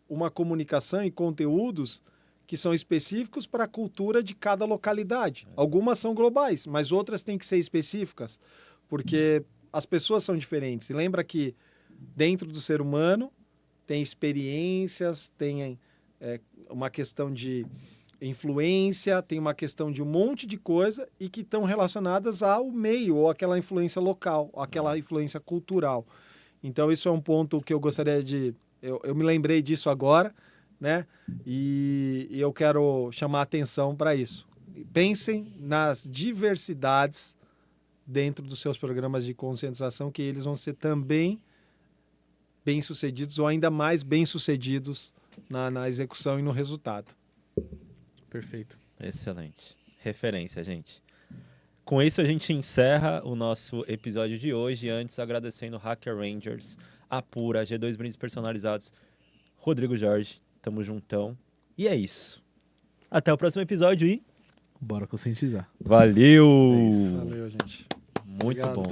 uma comunicação e conteúdos que são específicos para a cultura de cada localidade. Algumas são globais, mas outras têm que ser específicas, porque as pessoas são diferentes. E lembra que dentro do ser humano tem experiências, tem uma questão de influência, tem uma questão de um monte de coisa e que estão relacionadas ao meio, ou aquela influência local, ou aquela influência cultural. Então, isso é um ponto que eu gostaria de... Eu me lembrei disso agora, né? E eu quero chamar a atenção para isso. Pensem nas diversidades dentro dos seus programas de conscientização, que eles vão ser também bem-sucedidos ou ainda mais bem-sucedidos na execução e no resultado. Perfeito. Excelente. Referência, gente. Com isso, a gente encerra o nosso episódio de hoje. Antes, agradecendo Hacker Rangers, Apura, G2 Brindes Personalizados, Rodrigo Jorge. Tamo juntão. E é isso. Até o próximo episódio e... Bora conscientizar. Valeu! É isso. Valeu, gente. Muito Obrigado. bom.